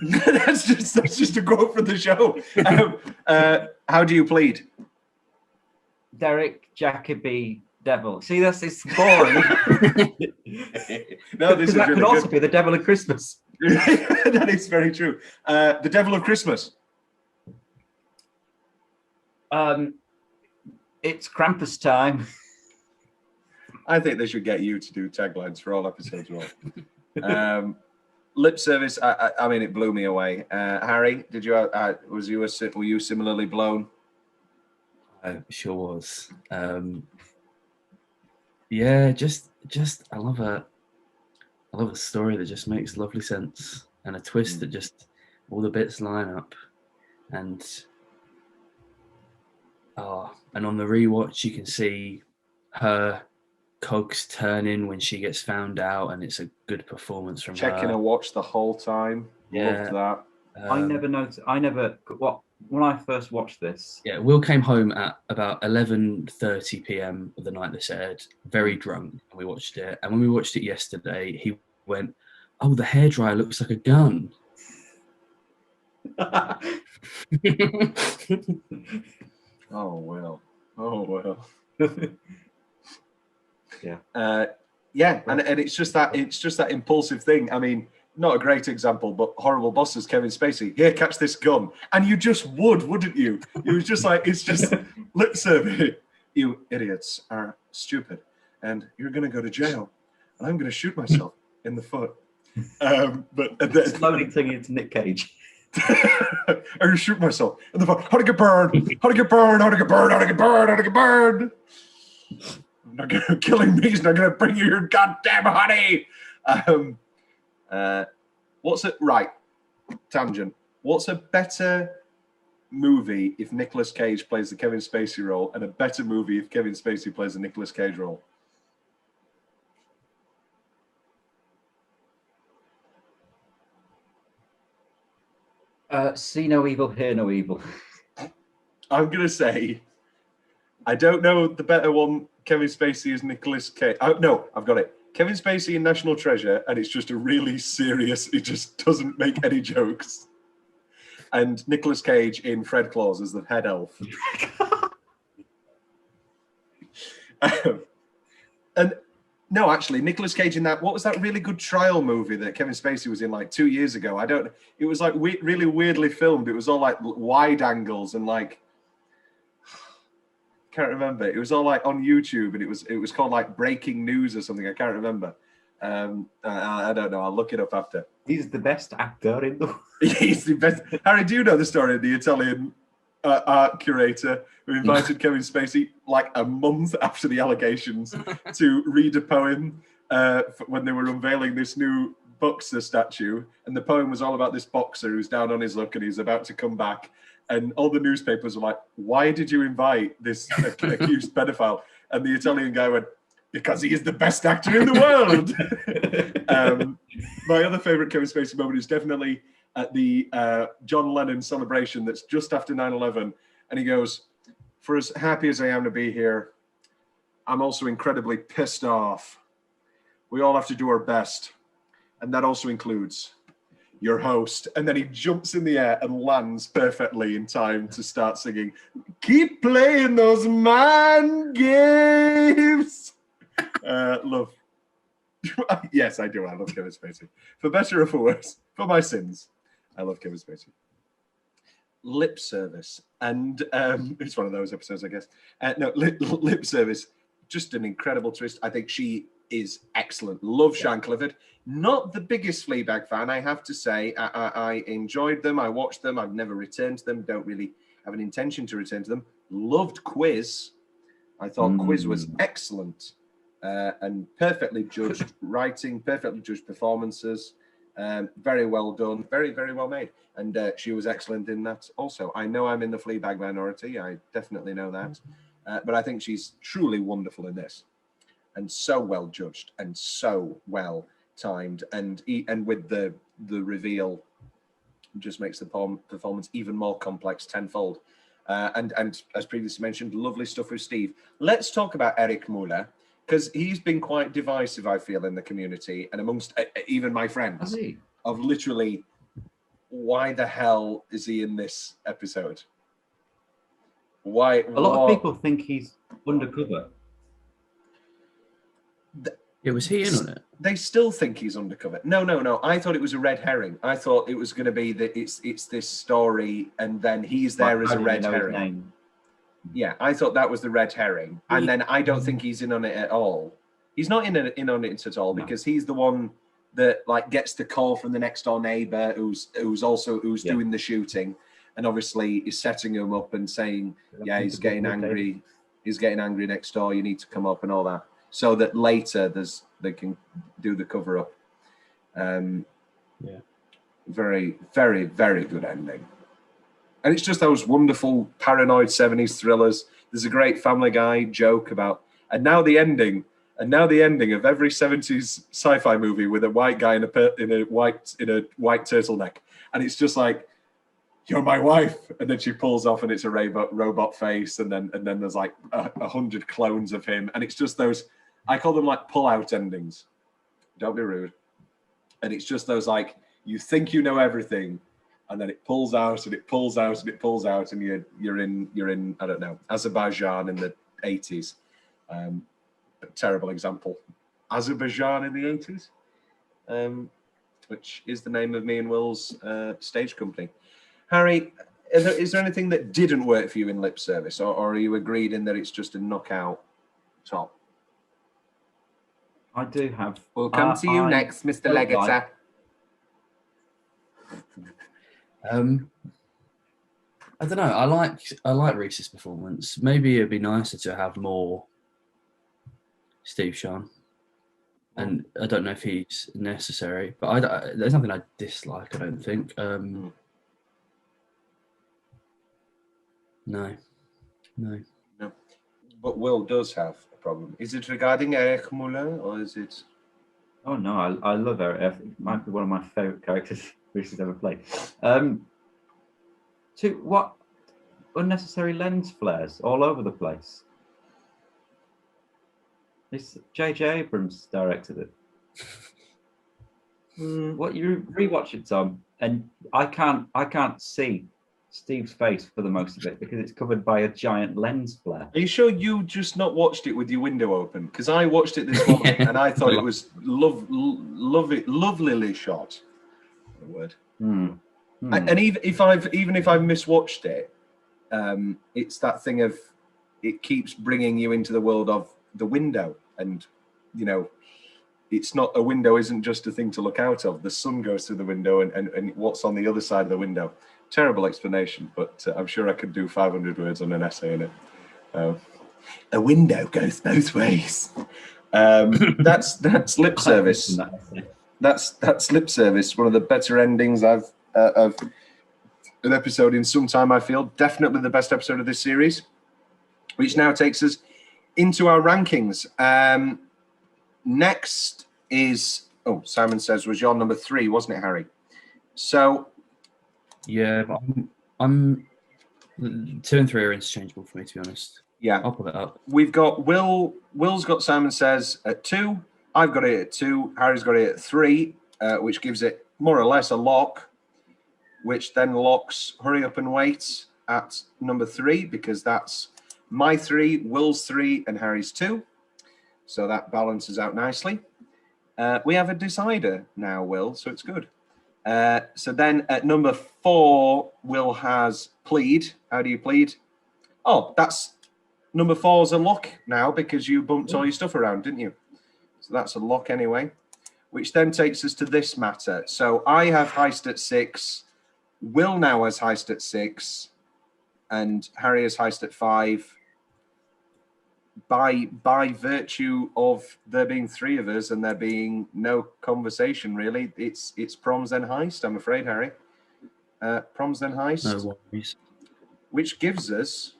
that's just a quote from the show. How do you plead? Derek Jacoby Devil. See, it's boring. No, this is that really could also good. be the Devil of Christmas. That is very true. The Devil of Christmas. It's Krampus time. I think they should get you to do taglines for all episodes. Lip Service. I mean, it blew me away. Harry, did you? Were you similarly blown? I sure was. Yeah, just I love a story that just makes lovely sense and a twist that just all the bits line up, and on the rewatch you can see her cogs turning when she gets found out, and it's a good performance from Checking her. her watch the whole time. Yeah. Loved that. I never noticed. When I first watched this. Yeah, Will came home at about 11:30 p.m. the night this aired, very drunk, and we watched it. And when we watched it yesterday, he went, "Oh, the hairdryer looks like a gun." Oh well. Oh well. Yeah. Yeah, and it's just that impulsive thing. I mean, not a great example, but Horrible Bosses, Kevin Spacey. Here, catch this gun, and you just wouldn't you? It was just like, it's just lip service. You idiots are stupid, and you're gonna go to jail, and I'm gonna shoot myself in the foot. But Slowly turning into Nick Cage. I'm gonna shoot myself in the foot. How to get burned? How to get burned? How to get burned? How to get burned? How to get burned? Not gonna killing me is not gonna bring you your goddamn honey. What's it? Right, tangent. What's a better movie if Nicolas Cage plays the Kevin Spacey role, and a better movie if Kevin Spacey plays the Nicolas Cage role? See no evil, hear no evil. I'm gonna say, I don't know the better one. Kevin Spacey as Nicolas Cage. Oh, no, I've got it. Kevin Spacey in National Treasure, and it's just a really serious. It just doesn't make any jokes. And Nicolas Cage in Fred Claus as the head elf. And no, actually, Nicolas Cage in that. What was that really good trial movie that Kevin Spacey was in like 2 years ago? I don't. It was like really weirdly filmed. It was all like wide angles and like. Can't remember. It was all like on YouTube, and it was called like Breaking News or something. I can't remember. I don't know. I'll look it up after. He's the best actor in the world. He's the best. Harry, do you know the story of the Italian art curator who invited Kevin Spacey like a month after the allegations to read a poem when they were unveiling this new boxer statue, and the poem was all about this boxer who's down on his luck and he's about to come back. And all the newspapers were like, "Why did you invite this accused pedophile?" And the Italian guy went, "Because he is the best actor in the world." My other favorite Kevin Spacey moment is definitely at the John Lennon celebration that's just after 9/11. And he goes, "For as happy as I am to be here, I'm also incredibly pissed off. We all have to do our best. And that also includes your host." And then he jumps in the air and lands perfectly in time to start singing, "Keep playing those mind games." Love. Yes, I do. I love Kevin Spacey. For better or for worse, for my sins, I love Kevin Spacey. Lip service. And it's one of those episodes, I guess. Lip service. Just an incredible twist. I think she is excellent. Love Sian Clifford. Not the biggest Fleabag fan, I have to say. I enjoyed them. I watched them. I've never returned to them. Don't really have an intention to return to them. Loved Quiz. I thought Quiz was excellent and perfectly judged writing, perfectly judged performances. Very well done. Very, very well made. And she was excellent in that also. I know I'm in the Fleabag minority. I definitely know that. But I think she's truly wonderful in this. And so well judged and so well timed, and with the reveal just makes the performance even more complex tenfold. And as previously mentioned, lovely stuff with Steve. Let's talk about Eric Muller, because he's been quite divisive, I feel, in the community and amongst even my friends of literally, why the hell is he in this episode? Why? A lot of people think he's undercover. Yeah, was he in on it? They still think he's undercover. No. I thought it was a red herring. I thought it was going to be that it's this story, and then he's there as a red herring. Yeah, I thought that was the red herring, and then I don't think he's in on it at all. He's not in on it at all because he's the one that like gets the call from the next door neighbor who's doing the shooting, and obviously is setting him up and saying, "Yeah, he's getting angry. He's getting angry next door. You need to come up and all that." So that later they can do the cover up. Very, very, very good ending. And it's just those wonderful paranoid 70s thrillers. There's a great Family Guy joke about, and now the ending. And now the ending of every 70s sci-fi movie with a white guy in a white turtleneck, and it's just like, "You're my wife," and then she pulls off, and it's a robot face, and then there's like 100 clones of him, and it's just those. I call them like pull-out endings. Don't be rude. And it's just those like, you think you know everything, and then it pulls out and it pulls out and it pulls out, and you're in I don't know, Azerbaijan in the 80s. Terrible example. Azerbaijan in the 80s, which is the name of me and Will's stage company. Harry, is there anything that didn't work for you in lip service, or are you agreed in that it's just a knockout top? I do have. We'll come to you next, Mr. Leggetter. I don't know. I like Reese's performance. Maybe it'd be nicer to have more Steve Sean, and I don't know if he's necessary, but there's nothing I dislike. I don't think. No. But Will does have a problem. Is it regarding Eric Moulin, or is it? Oh no, I love Eric. It might be one of my favourite characters Reese's ever played. What unnecessary lens flares all over the place. It's J.J. Abrams directed it. What, you rewatch it, Tom, and I can't see Steve's face for the most of it because it's covered by a giant lens flare. Are you sure you just not watched it with your window open? Because I watched it this morning and I thought it was lovelily shot. The word. And even if I've miswatched it, it's that thing of it keeps bringing you into the world of the window, and it's not, a window isn't just a thing to look out of. The sun goes through the window, and what's on the other side of the window. Terrible explanation, but I'm sure I could do 500 words on an essay in it. A window goes both ways. That's lip service. That's lip service. One of the better endings of an episode in some time, I feel. Definitely the best episode of this series, which now takes us into our rankings. Next is, Simon Says was your number 3, wasn't it, Harry? So yeah, but I'm 2 and 3 are interchangeable for me, to be honest. Yeah, I'll put it up. We've got Will's got Simon Says at 2. I've got it at 2. Harry's got it at 3, which gives it more or less a lock, which then locks Hurry Up and Wait at number 3, because that's my 3, Will's 3, and Harry's 2. So that balances out nicely. We have a decider now, Will, so it's good. So then at number 4, Will has Plead. How do you plead? Oh, that's number 4's a lock now because you bumped all your stuff around, didn't you? So that's a lock anyway, which then takes us to this matter. So I have Heist at 6. Will now has Heist at 6. And Harry has Heist at 5. By virtue of there being 3 of us and there being no conversation, really, it's Proms then Heist, I'm afraid, Harry. Proms then Heist. No worries. Which gives us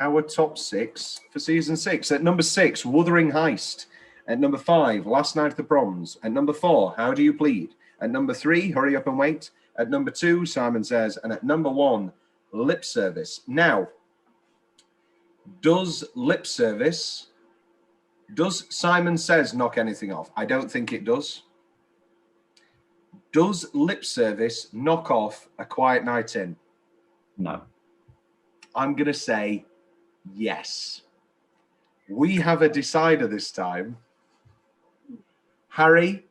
our top 6 for season 6. At number 6, Wuthering Heist. At number 5, Last Night of the Proms. At number 4, How Do You Plead? At number 3, Hurry Up and Wait. At number 2, Simon Says. And at number 1, Lip Service. Now, does Simon Says knock anything off? I don't think it does. Does Lip Service knock off A Quiet Night In? No. I'm going to say yes. We have a decider this time. Harry,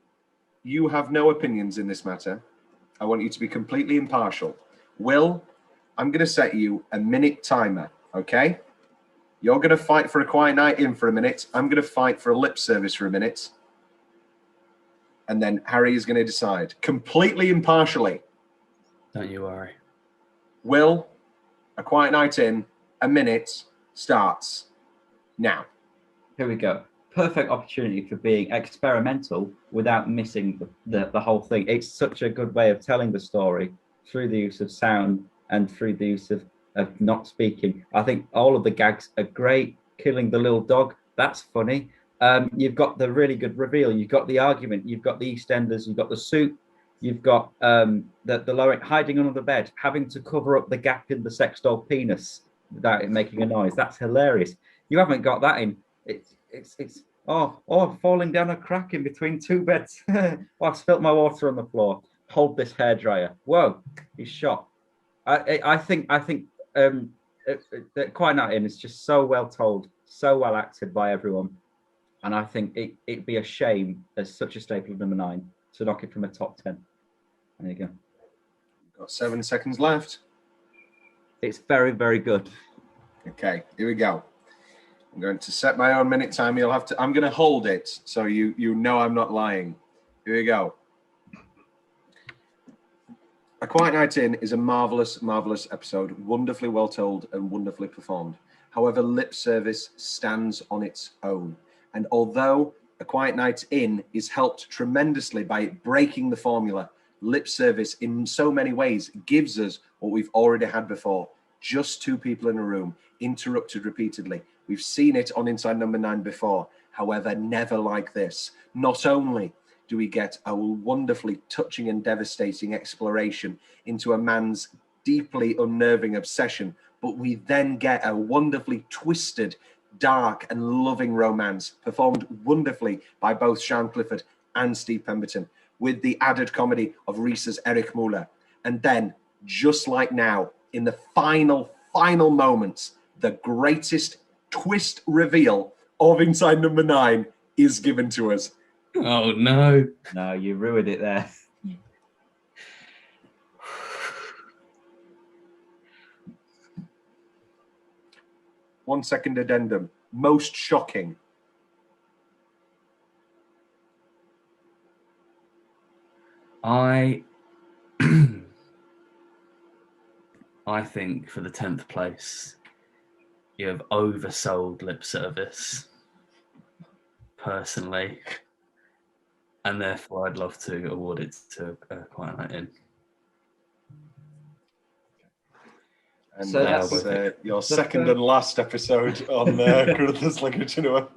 you have no opinions in this matter. I want you to be completely impartial. Will, I'm going to set you a minute timer, okay? You're going to fight for A Quiet Night In for a minute. I'm going to fight for a Lip Service for a minute. And then Harry is going to decide completely impartially. Don't you worry. Will, A Quiet Night In, a minute starts now. Here we go. Perfect opportunity for being experimental without missing the whole thing. It's such a good way of telling the story through the use of sound and through the use of not speaking. I think all of the gags are great. Killing the little dog, that's funny. You've got the really good reveal. You've got the argument. You've got the EastEnders. You've got the soup. You've got the lower hiding under the bed, having to cover up the gap in the sex doll penis without it making a noise. That's hilarious. You haven't got that in. It's falling down a crack in between two beds. Oh, I've spilt my water on the floor. Hold this hairdryer. Whoa, he's shot. I think that Quiet Night In is just so well told, so well acted by everyone, and I think it'd be a shame as such a staple of number 9 to knock it from a top 10. There you go. Got 7 seconds left. It's very, very good. Okay, here we go. I'm going to set my own minute time. You'll have to. I'm going to hold it so you know I'm not lying. Here we go. A Quiet Night In is a marvelous, marvelous episode, wonderfully well told and wonderfully performed. However, Lip Service stands on its own. And although A Quiet Night In is helped tremendously by breaking the formula, Lip Service in so many ways gives us what we've already had before. Just two people in a room, interrupted repeatedly. We've seen it on Inside Number 9 before. However, never like this. Not only do we get a wonderfully touching and devastating exploration into a man's deeply unnerving obsession, but we then get a wonderfully twisted, dark and loving romance performed wonderfully by both Sian Clifford and Steve Pemberton, with the added comedy of Reese's Eric Muller. And then, just like now, in the final moments, the greatest twist reveal of Inside Number 9 is given to us. Oh, no. No, you ruined it there. One second addendum. Most shocking. I think for the 10th place, you have oversold Lip Service, personally, and therefore I'd love to award it to Quiet Night In. And So that's your second and last episode on Carruthers Leggetter Whoever.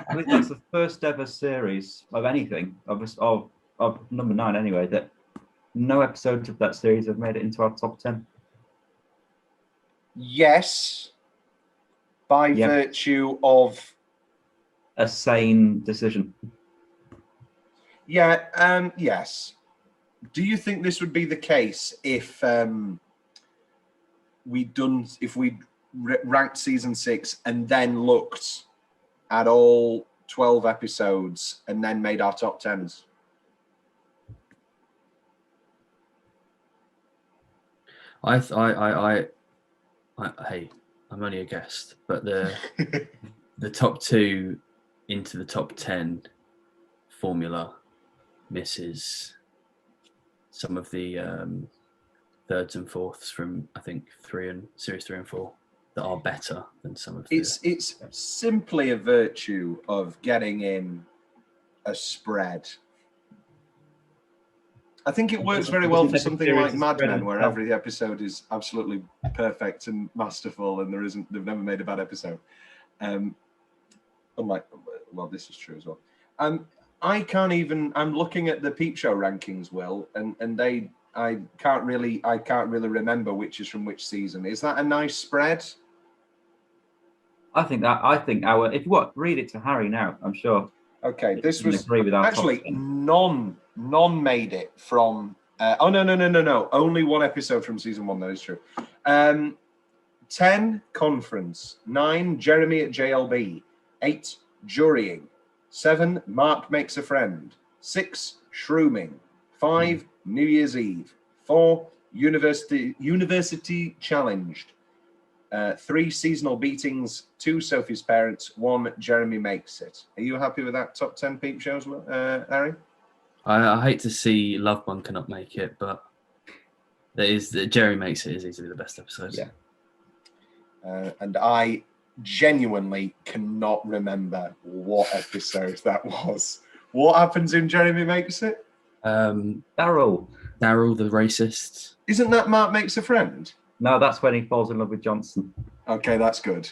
I think that's the first ever series of anything, of number 9 anyway, that no episodes of that series have made it into our top 10. Yes, by virtue of a sane decision. Yeah, yes. Do you think this would be the case if we ranked season 6 and then looked at all 12 episodes and then made our top 10s? Hey, I'm only a guest, but the top 2 into the top 10 formula misses some of the thirds and fourths from, I think, series 3 and 4 that are better than some of the... It's simply a virtue of getting in a spread. I think it works very well for something like Mad Men, where every episode is absolutely perfect and masterful, and they've never made a bad episode. Unlike, well, this is true as well. I'm looking at the Peep Show rankings, Will, and I can't really remember which is from which season. Is that a nice spread? I think if you read it to Harry now, I'm sure. Okay, this was agree with our actually none made it from. No. Only one episode from season 1. That is true. 10 Conference, 9 Jeremy at JLB, 8 Jurying, 7 Mark Makes a Friend, 6 Shrooming, 5 New Year's Eve, 4 University Challenged, 3 Seasonal Beatings, 2 Sophie's Parents, 1 Jeremy Makes It. Are you happy with that top 10 Peep Shows, Harry? I hate to see Love Bunker not make it, but Jeremy Makes It is easily the best episode. Yeah. And I genuinely cannot remember what episode that was. What happens in Jeremy Makes It? Daryl the racist. Isn't that Mark Makes a Friend? No, that's when he falls in love with Johnson. Okay, that's good.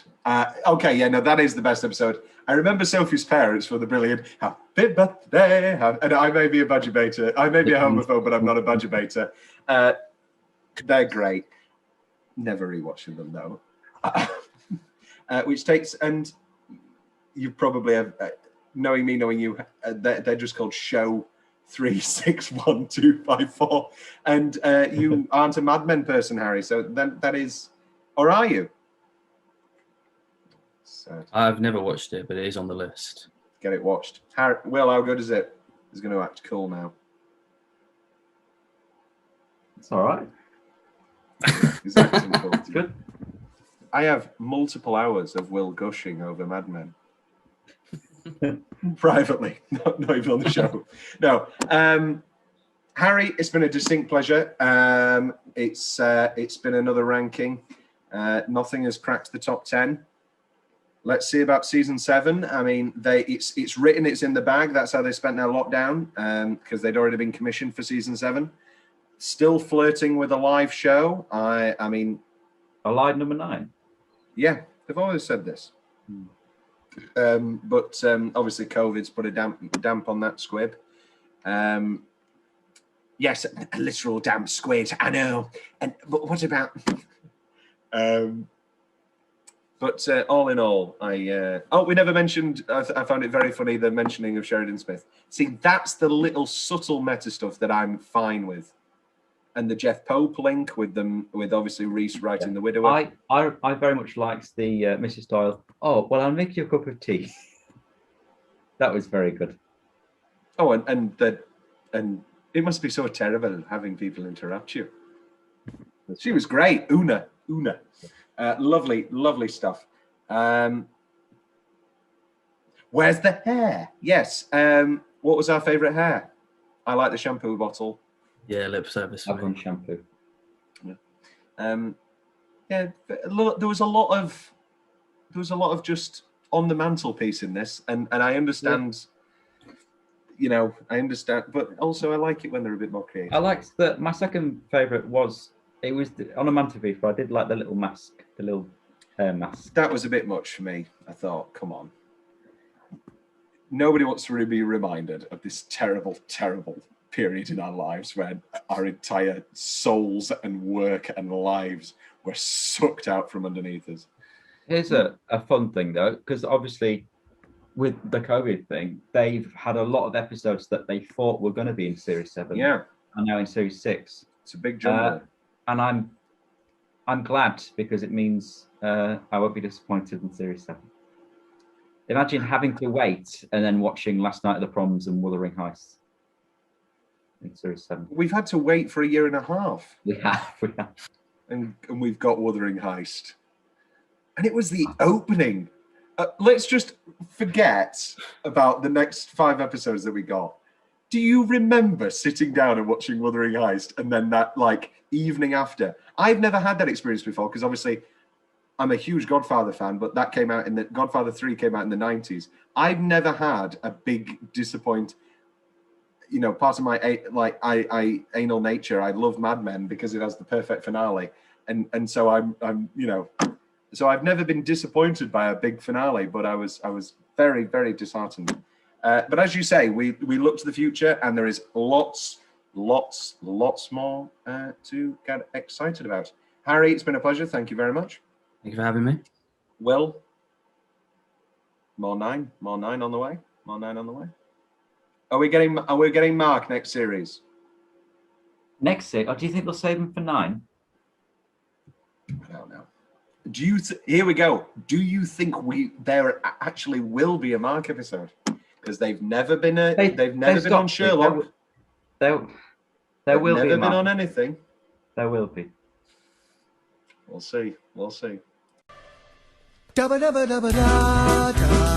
Okay, yeah, no, that is the best episode. I remember Sophie's parents for the brilliant "Happy Birthday," and I may be a budget baiter. I may be a homophobe, but I'm not a budget baiter. They're great. Never rewatching them though. Which takes, and you probably have, knowing me, knowing you, they're just called Show 361254, and you aren't a Mad Men person, Harry. So then that is, or are you? So, I've never watched it, but it is on the list. get it watched. Harry, Will, how good is it? He's going to act cool now. It's all right. He's acting cool. It's good. I have multiple hours of Will gushing over Mad Men. Privately, not even on the show. No. Harry, it's been a distinct pleasure. It's been another ranking. Nothing has cracked the top 10. Let's see about season 7. I mean, it's written, it's in the bag. That's how they spent their lockdown, because they'd already been commissioned for season 7. Still flirting with a live show. I mean, A live number 9. yeah, they've always said this. But obviously COVID's put a damp on that squib. Yes, a literal damp squid, I know. But what about... But all in all, we never mentioned, I found it very funny, the mentioning of Sheridan Smith. See, that's the little subtle meta stuff that I'm fine with. And the Jeff Pope link with obviously Reese writing The Widower. I very much liked the Mrs. Doyle. Oh, well, I'll make you a cup of tea. That was very good. Oh, and it must be so terrible having people interrupt you. She was great. Una. Lovely stuff. Where's the hair? Yes. What was our favourite hair? I like the shampoo bottle. Yeah, lip service. I've gone shampoo. Yeah. There was a lot of just on the mantelpiece in this, and I understand. Yeah. I understand, but also I like it when they're a bit more creative. I liked that. My second favourite was on a mantelpiece, but I did like the little mask, the little hair mask. That was a bit much for me. I thought, come on. Nobody wants to be reminded of this terrible, terrible period in our lives when our entire souls and work and lives were sucked out from underneath us. Here's a fun thing, though, because obviously with the COVID thing, they've had a lot of episodes that they thought were going to be in Series 7. Yeah. And now in Series 6. It's a big jump. And I'm glad, because it means I won't be disappointed in Series 7. Imagine having to wait and then watching Last Night of the Proms and Wuthering Heights in Series 7. We've had to wait for a year and a half. We have. And we've got Wuthering Heist. And it was the opening. Let's just forget about the next 5 episodes that we got. Do you remember sitting down and watching Wuthering Heist and then that evening after? I've never had that experience before, because obviously I'm a huge Godfather fan, but that came out Godfather 3 came out in the 90s. I've never had a big disappoint. Part of my anal nature, I love Mad Men because it has the perfect finale, and so so I've never been disappointed by a big finale, but I was very, very disheartened. But as you say, we look to the future, and there is lots more to get excited about. Harry, it's been a pleasure. Thank you very much. Thank you for having me. Will, more nine on the way. More 9 on the way. Are we getting Mark next series? Next series? Or do you think they'll save him for 9? I don't know. Here we go. Do you think there actually will be a Mark episode? Because they've never been on Sherlock. There will be. Never been on anything. There will be. We'll see. Da ba da ba da ba da da.